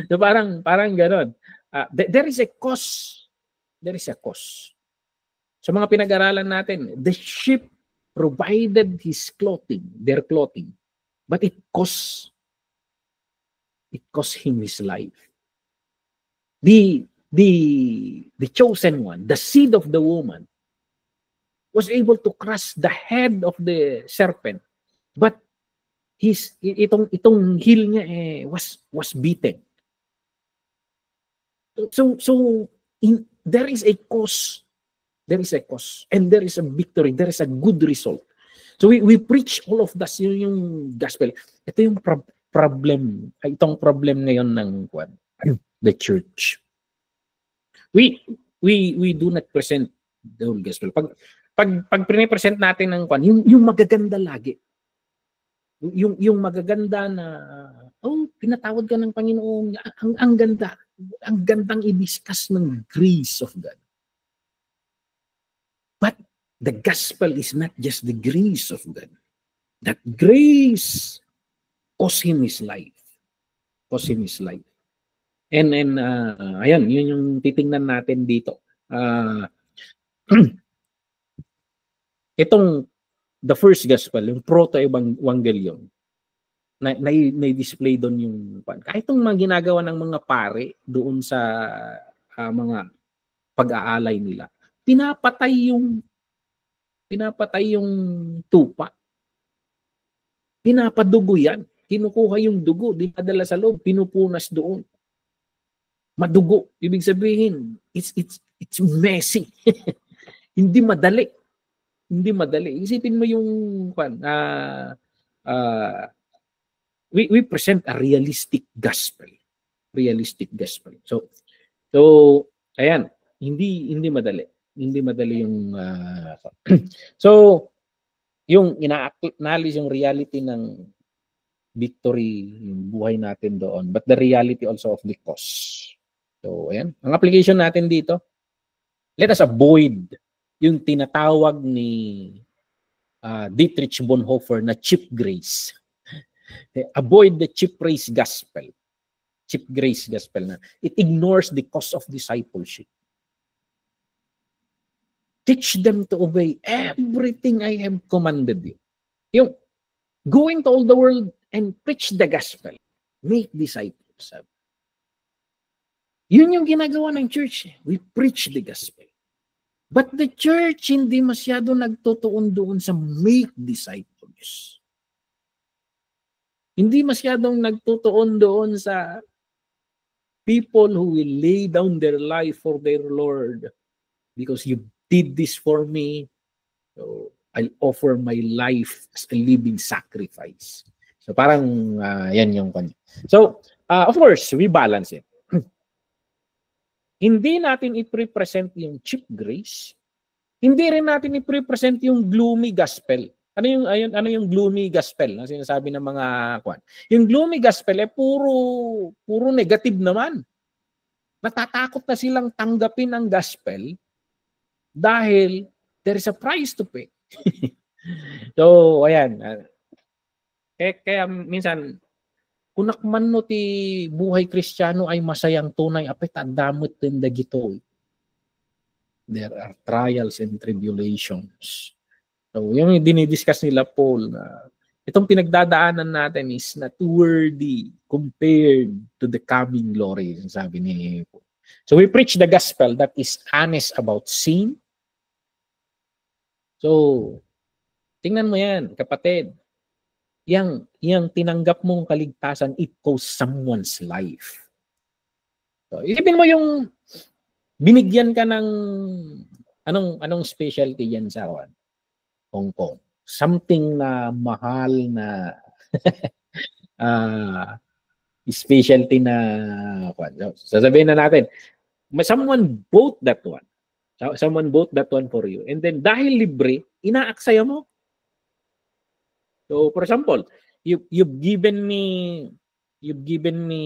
So parang gano'n. There is a cause. There is a cause. Sa mga pinag-aralan natin, the sheep provided their clothing, but it cost him his life. The chosen one, the seed of the woman, was able to crush the head of the serpent, but itong heel niya was beaten. So there is a cause. There is a cause. And there is a victory. There is a good result. So we preach all of that. Yung gospel. Ito yung problem. Itong problem ngayon ng the church. We do not present the whole gospel. Pag pinipresent natin ng yung magaganda lagi. Yung magaganda na pinatawad ka ng Panginoon. Ang ganda. Ang gandang i-discuss ng grace of God. But the gospel is not just the grace of God. That grace cost him his life. Cost him his life. And ayan, yun yung titingnan natin dito. Itong the first gospel, yung proto-evangelium, na display doon yung kahit itong mga ginagawa ng mga pare doon sa mga pag-aalay nila. Pinapatay yung tupa. Pinapadugo yan. Kinukuha yung dugo, dinadala sa loob, pinupunas doon. Madugo. Ibig sabihin, it's messy. Hindi madali. Hindi madali. Isipin mo yung we present a realistic gospel. Realistic gospel. So ayan, hindi madali. Hindi madali yung so yung ina-acknowledge yung reality ng victory, yung buhay natin doon, but the reality also of the cost. So ayan, ang application natin dito, let us avoid yung tinatawag ni Dietrich Bonhoeffer na cheap grace. Avoid the cheap grace gospel. Cheap grace gospel na it ignores the cost of discipleship. Teach them to obey everything I have commanded you. Yung going to all the world and preach the gospel. Make disciples. Yun yung ginagawa ng church. We preach the gospel. But the church hindi masyado nagtutuon doon sa make disciples. Hindi masyadong nagtutuon doon sa people who will lay down their life for their Lord because you did this for me, so I'll offer my life as a living sacrifice. So parang yan yung kanya. So of course, we balance it. Hindi natin i-present yung cheap grace. Hindi rin natin i-present yung gloomy gospel. Ano yung gloomy gospel na sinasabi ng mga kwan? Yung gloomy gospel puro negative naman. Natatakot na silang tanggapin ang gospel dahil there is a price to pay. So, ayan. Kaya minsan, kunakman no ti buhay Kristiyano ay masayang tunay, apet adamot din dagito. There are trials and tribulations. So, yung dinidiscuss nila Paul na itong pinagdadaanan natin is not worthy compared to the coming glory, sabi ni Paul. So we preach the gospel that is honest about sin. So, tingnan mo yan, kapatid. Yang tinanggap mong kaligtasan, it costs someone's life. So, isipin mo yung binigyan ka ng anong specialty yan sa Hong Kong. Something na mahal na specialty na sasabihin na natin, someone bought that one. Someone bought that one for you. And then dahil libre, inaaksaya mo. So, for example, you've given me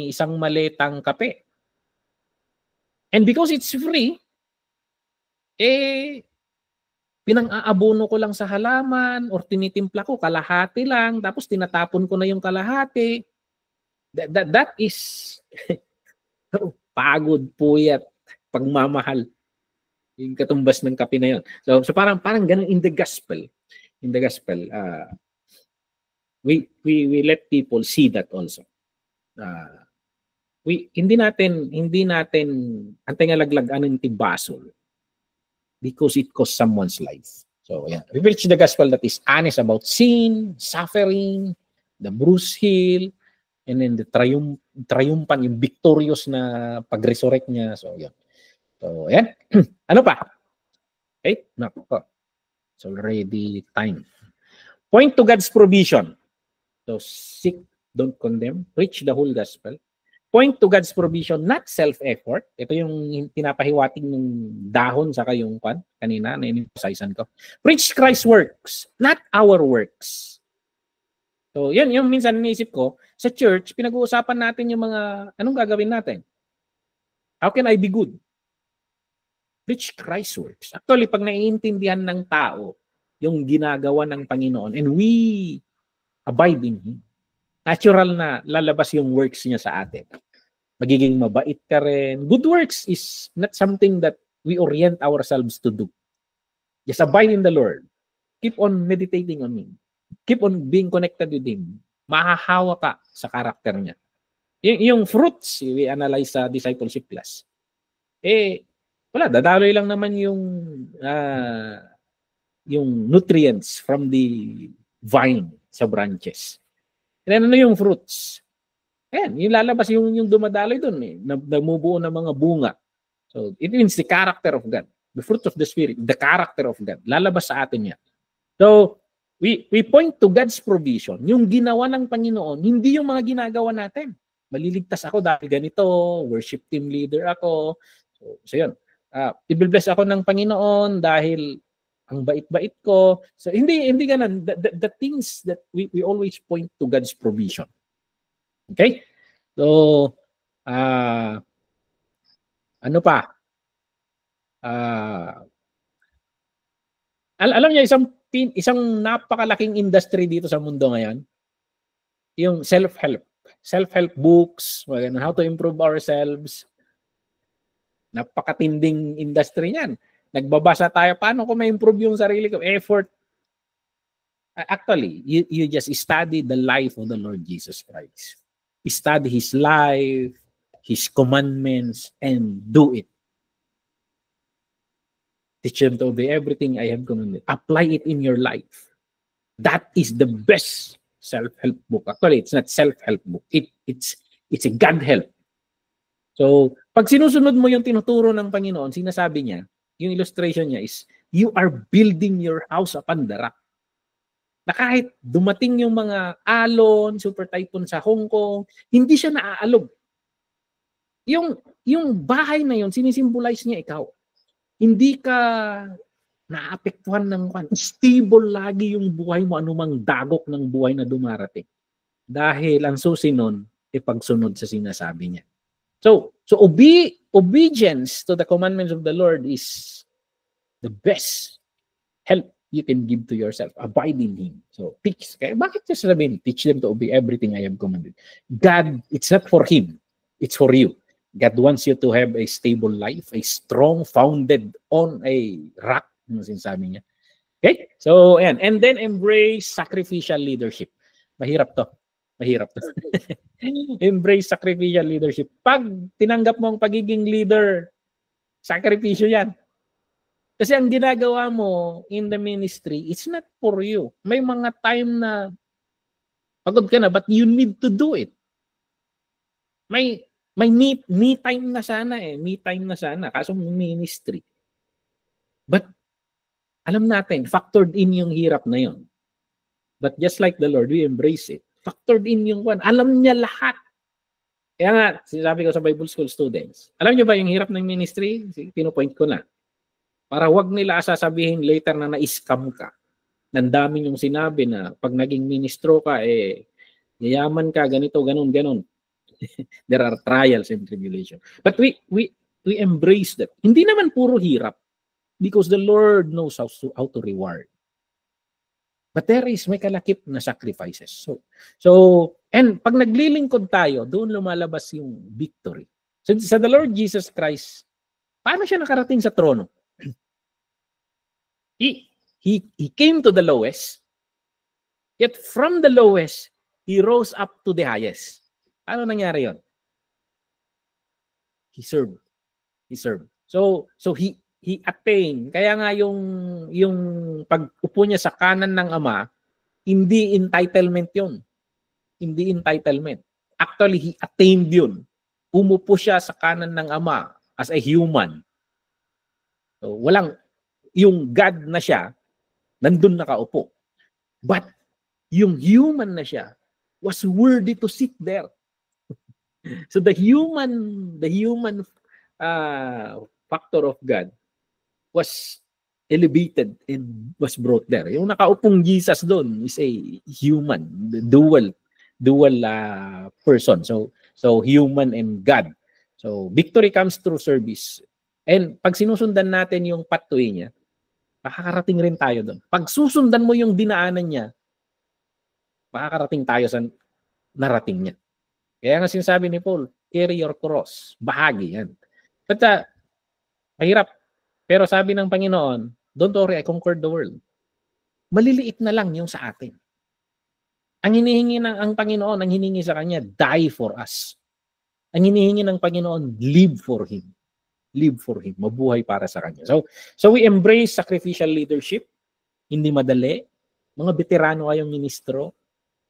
isang maletang kape. And because it's free, pinang-aabono ko lang sa halaman or tinitimpla ko kalahati lang tapos tinatapon ko na yung kalahati. That is pagod, puyat, pagmamahal. Yung katumbas ng kape na yun. So parang ganun in the gospel. In the gospel, we let people see that also. Hindi natin antay nga laglagan ng tibasol because it costs someone's life. So yeah, we preach the gospel that is honest about sin, suffering, the bruised heel, and then the triumphant, yung victorious na pag-resurrect niya. So yeah. So yan. Ano pa? Okay, nako. It's already time. Point to God's provision. So seek, don't condemn, preach the whole gospel. Point to God's provision, not self-effort. Ito yung pinapahiwatig ng dahon saka yung kanina na in-emphasizan ko. Preach Christ's works, not our works. So yan yung minsan naisip ko, sa church, pinag-uusapan natin yung mga, anong gagawin natin? How can I be good? Preach Christ's works. Actually, pag naiintindihan ng tao yung ginagawa ng Panginoon and we abide in Him, natural na lalabas yung works niya sa atin. Magiging mabait ka rin. Good works is not something that we orient ourselves to do. Just abide in the Lord. Keep on meditating on Him. Keep on being connected with Him. Mahahawa ka sa karakter niya. Yung fruits, we analyze sa discipleship class. Wala, dadaloy lang naman yung nutrients from the vine sa branches. And ano yung fruits? Ayan, yung lalabas yung dumadaloy doon namubuo ng mga bunga. So, it means the character of God. The fruit of the Spirit, the character of God. Lalabas sa atin yan. So, we point to God's provision. Yung ginawa ng Panginoon, hindi yung mga ginagawa natin. Maliligtas ako dahil ganito, worship team leader ako. So yun. I-bless ako ng Panginoon dahil ang bait-bait ko. So hindi ganun. The things that we always point to God's provision. Okay? So ano pa? Alam niyo isang napakalaking industry dito sa mundo ngayon, yung self-help books, how to improve ourselves. Napakatinding industry niyan. Nagbabasa tayo, paano ko ma-improve yung sarili ko? Effort. Actually, you just study the life of the Lord Jesus Christ. Study His life, His commandments, and do it. Teach them to obey everything I have commanded. Apply it in your life. That is the best self-help book. Actually, it's not self-help book. It's a God help. So, pag sinusunod mo yung tinuturo ng Panginoon, sinasabi niya, yung illustration niya is, you are building your house upon the rock. Na kahit dumating yung mga alon, super typhoon sa Hong Kong, hindi siya naaalog. Yung bahay na yun, sinisimbolize niya ikaw. Hindi ka naapektuhan ng stable lagi yung buhay mo, anumang dagok ng buhay na dumarating. Dahil ang susi nun, pagsunod sa sinasabi niya. So obedience to the commandments of the Lord is the best help you can give to yourself. Abide in Him. So teach. Kaya bakit niya sabihin, teach them to obey everything I have commanded. God, it's not for Him. It's for you. God wants you to have a stable life, a strong, founded on a rock, yung sinasabi niya. Okay? So, ayan. And then embrace sacrificial leadership. Mahirap to. Embrace sacrificial leadership. Pag tinanggap mo ang pagiging leader, sakripisyo yan. Kasi ang ginagawa mo in the ministry, it's not for you. May mga time na pagod ka na, but you need to do it. May me time na sana Me time na sana. Kaso ministry. But alam natin, factored in yung hirap na yun. But just like the Lord, we embrace it. Factored in yung one. Alam niya lahat. Kaya nga, sinasabi ko sa Bible School students, alam niyo ba yung hirap ng ministry? Pinopoint ko na. Para wag nila sasabihin later na na-scam ka. Nandaming yung sinabi na pag naging ministro ka, yayaman ka, ganito, ganun, ganun. There are trials and tribulation. But we embrace that. Hindi naman puro hirap because the Lord knows how to reward. But may kalakip na sacrifices. And pag naglilingkod tayo, doon lumalabas yung victory. So sa the Lord Jesus Christ, paano siya nakarating sa trono? He came to the lowest, yet from the lowest, he rose up to the highest. Ano nangyari yon? He served. So he attained. Kaya nga yung pag-upo niya sa kanan ng Ama, hindi entitlement yon. Hindi entitlement. Actually, he attained yun. Umupo siya sa kanan ng Ama as a human. So, yung God na siya, nandun nakaupo. But yung human na siya was worthy to sit there. So the human factor of God was elevated and was brought there. Yung nakaupong Jesus doon is a human, dual person. So human and God. So victory comes through service. And pag sinusundan natin yung pathway niya, makakarating rin tayo doon. Pag susundan mo yung dinaanan niya, makakarating tayo sa narating niya. Kaya nga sinasabi ni Paul, carry your cross. Bahagi yan. But mahirap. Pero sabi ng Panginoon, don't worry, I conquered the world. Maliliit na lang yung sa atin. Ang hinihingi ng Panginoon, ang hinihingi sa Kanya, die for us. Ang hinihingi ng Panginoon, live for Him. Live for Him. Mabuhay para sa Kanya. So we embrace sacrificial leadership. Hindi madali. Mga veterano kayong ministro.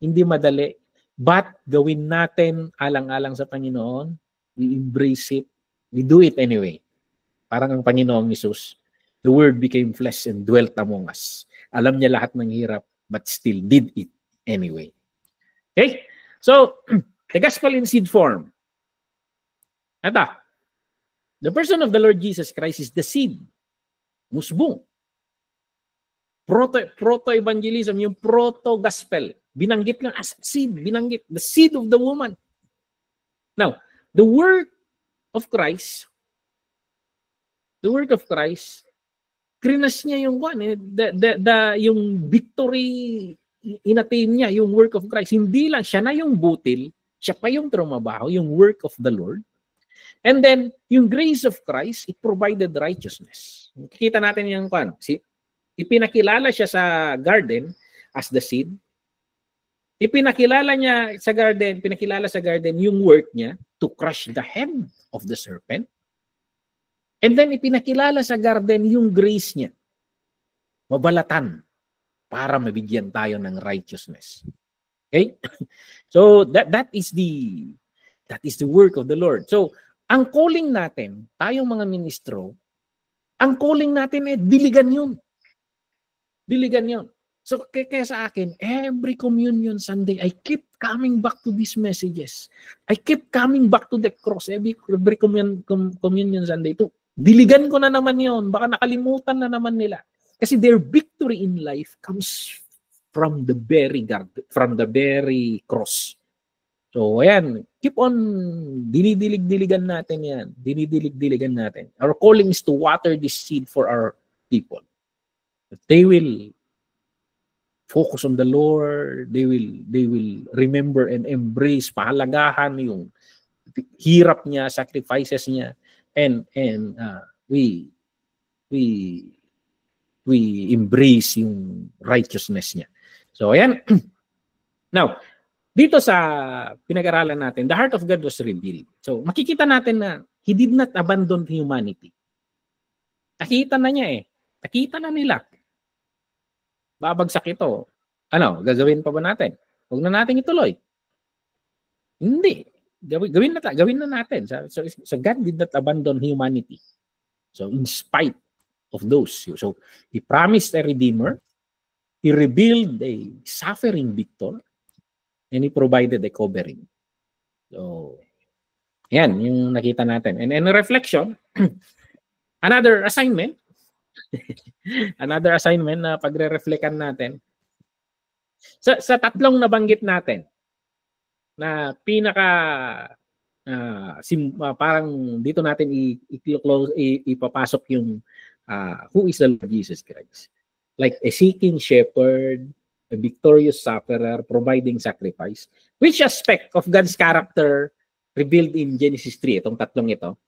Hindi madali. But gawin natin alang-alang sa Panginoon. We embrace it. We do it anyway. Parang ang Panginoong Hesus, the Word became flesh and dwelt among us. Alam niya lahat ng hirap, but still did it anyway. Okay? So, the gospel in seed form. Ito. The person of the Lord Jesus Christ is the seed. Musbong. Proto-evangelism, yung proto-gospel. Binanggit lang as seed. Binanggit. The seed of the woman. Now, the work of Christ, krinas niya yung yung victory inattain niya, yung work of Christ. Hindi lang, siya na yung butil, siya pa yung trumabaho, yung work of the Lord. And then, yung grace of Christ, it provided righteousness. Kita natin yung ipinakilala siya sa garden as the seed. Pinakilala sa garden yung work niya to crush the head of the serpent. And then ipinakilala sa garden yung grace niya. Mabalatan para mabigyan tayo ng righteousness. Okay? So that is the work of the Lord. So ang calling natin, tayong mga ministro, ang calling natin diligan yun. Diligan yun. So, kaya sa akin, every Communion Sunday, I keep coming back to these messages. I keep coming back to the cross. Every Communion Sunday. Diligan ko na naman yun. Baka nakalimutan na naman nila. Kasi their victory in life comes from the very cross. So, ayan. Keep on dinidilig-diligan natin yan. Dinidilig-diligan natin. Our calling is to water this seed for our people. They will focus on the Lord. They will remember and embrace, pahalagahan yung hirap niya, sacrifices niya, and we embrace yung righteousness niya. So ayan. Now, dito sa pinag-aralan natin, the heart of God was revealed. So makikita natin na He did not abandon humanity. Nakita na niya Nakita na nila. Babagsak ito. Ano, gagawin pa ba natin? Huwag na natin ituloy. Hindi. Gawin na natin. So God did not abandon humanity. So in spite of those. So He promised a Redeemer. He revealed a suffering victor. And He provided a covering. So, yan, yung nakita natin. And reflection, another assignment, Another assignment na pagre-reflectan natin. Sa tatlong nabanggit natin na pinaka parang dito natin ipapasok yung who is the Lord Jesus Christ. Like a seeking shepherd, a victorious sufferer, providing sacrifice. Which aspect of God's character revealed in Genesis 3, itong tatlong ito,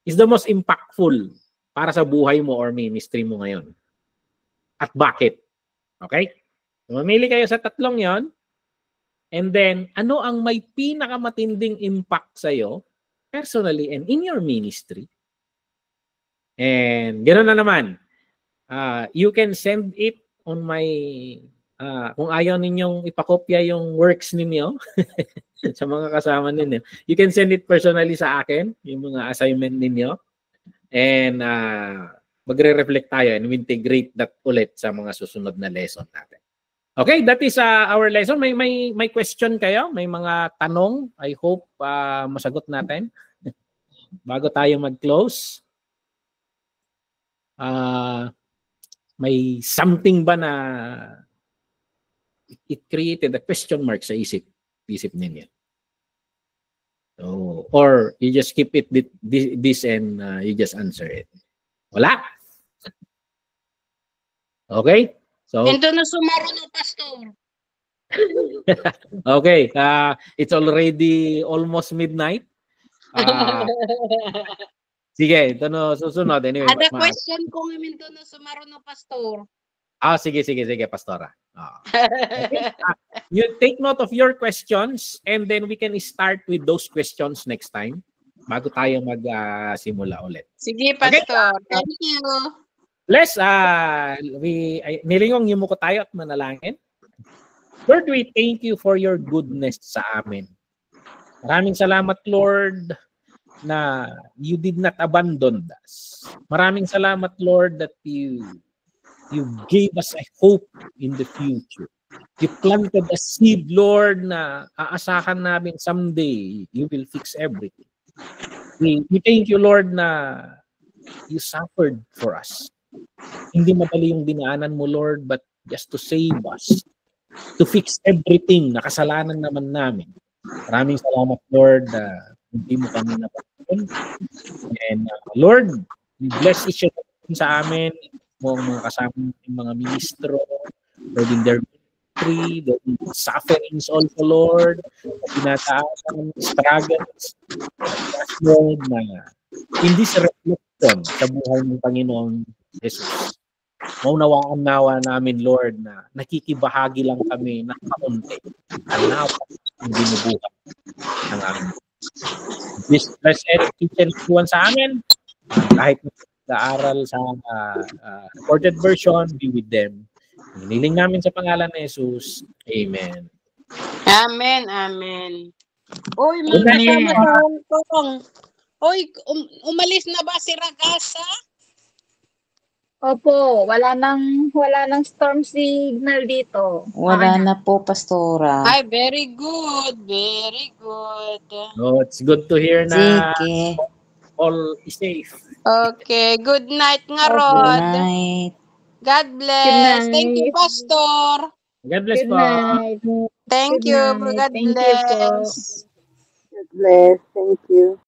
is the most impactful para sa buhay mo or ministry mo ngayon? At bakit? Okay? Mamili kayo sa tatlong yon. And then, ano ang may pinakamatinding impact sa'yo personally and in your ministry? And gano'n na naman. You can send it on my, kung ayaw ninyong ipakopya yung works ninyo sa mga kasama ninyo, you can send it personally sa akin, yung mga assignment ninyo. And magre-reflect tayo and integrate that ulit sa mga susunod na lesson natin. Okay, that is our lesson. May question kayo? May mga tanong? I hope masagot natin bago tayo mag-close. May something ba na it created a question mark sa isip ninyo? So, or you just keep it this and you just answer it. Wala? Okay? So, Ito na sumaruno, Pastor. Okay, it's already almost midnight. Sige, ito na susunod. Anyway, Ada question ko ngayon ito na sumaruno, Pastor. Sige, Pastora. Okay. You take note of your questions and then we can start with those questions next time bago tayo mag-simula ulit. Sige, Pastor. Okay. Thank you. Let's, nilingong yumuko tayo at manalangin. Lord, we thank you for your goodness sa amin. Maraming salamat, Lord, na you did not abandon us. Maraming salamat, Lord, that you gave us a hope in the future. You planted a seed, Lord, na aasahan namin someday you will fix everything. We thank you, Lord, na you suffered for us. Hindi madali yung dinaanan mo, Lord, but just to save us, to fix everything na kasalanan naman namin. Maraming salamat, Lord, hindi mo kami napagpapun. And Lord, we bless each and every sa amin, mga kasama ng mga ministro, Lord, in their ministry, their sufferings also, Lord, at tinataasan, struggles, Lord, na in this reflection sa buhay ng Panginoon Jesus. Maunawaan nawa namin, Lord, na nakikibahagi lang kami ng kaunti ang nawa ang binubuhat ng amin. This bless each and everyone sa amin, kahit nag-aaral sa recorded version, be with them. Hiniling namin sa pangalan ni Jesus. Amen. Amen, amen. Uy, mga kasama sa Hong Kong. Uy, umalis na ba si Ragasa? Opo, wala nang storm signal dito. Wala na po, Pastora. Ay, very good. Very good. Oh, it's good to hear na Sige. all is safe. Okay, good night nga, Good Rod. night. God bless. Good night. Thank you, Pastor. God bless Good po. night. Thank Good you. night. God Thank you po. bless. God bless. Thank you.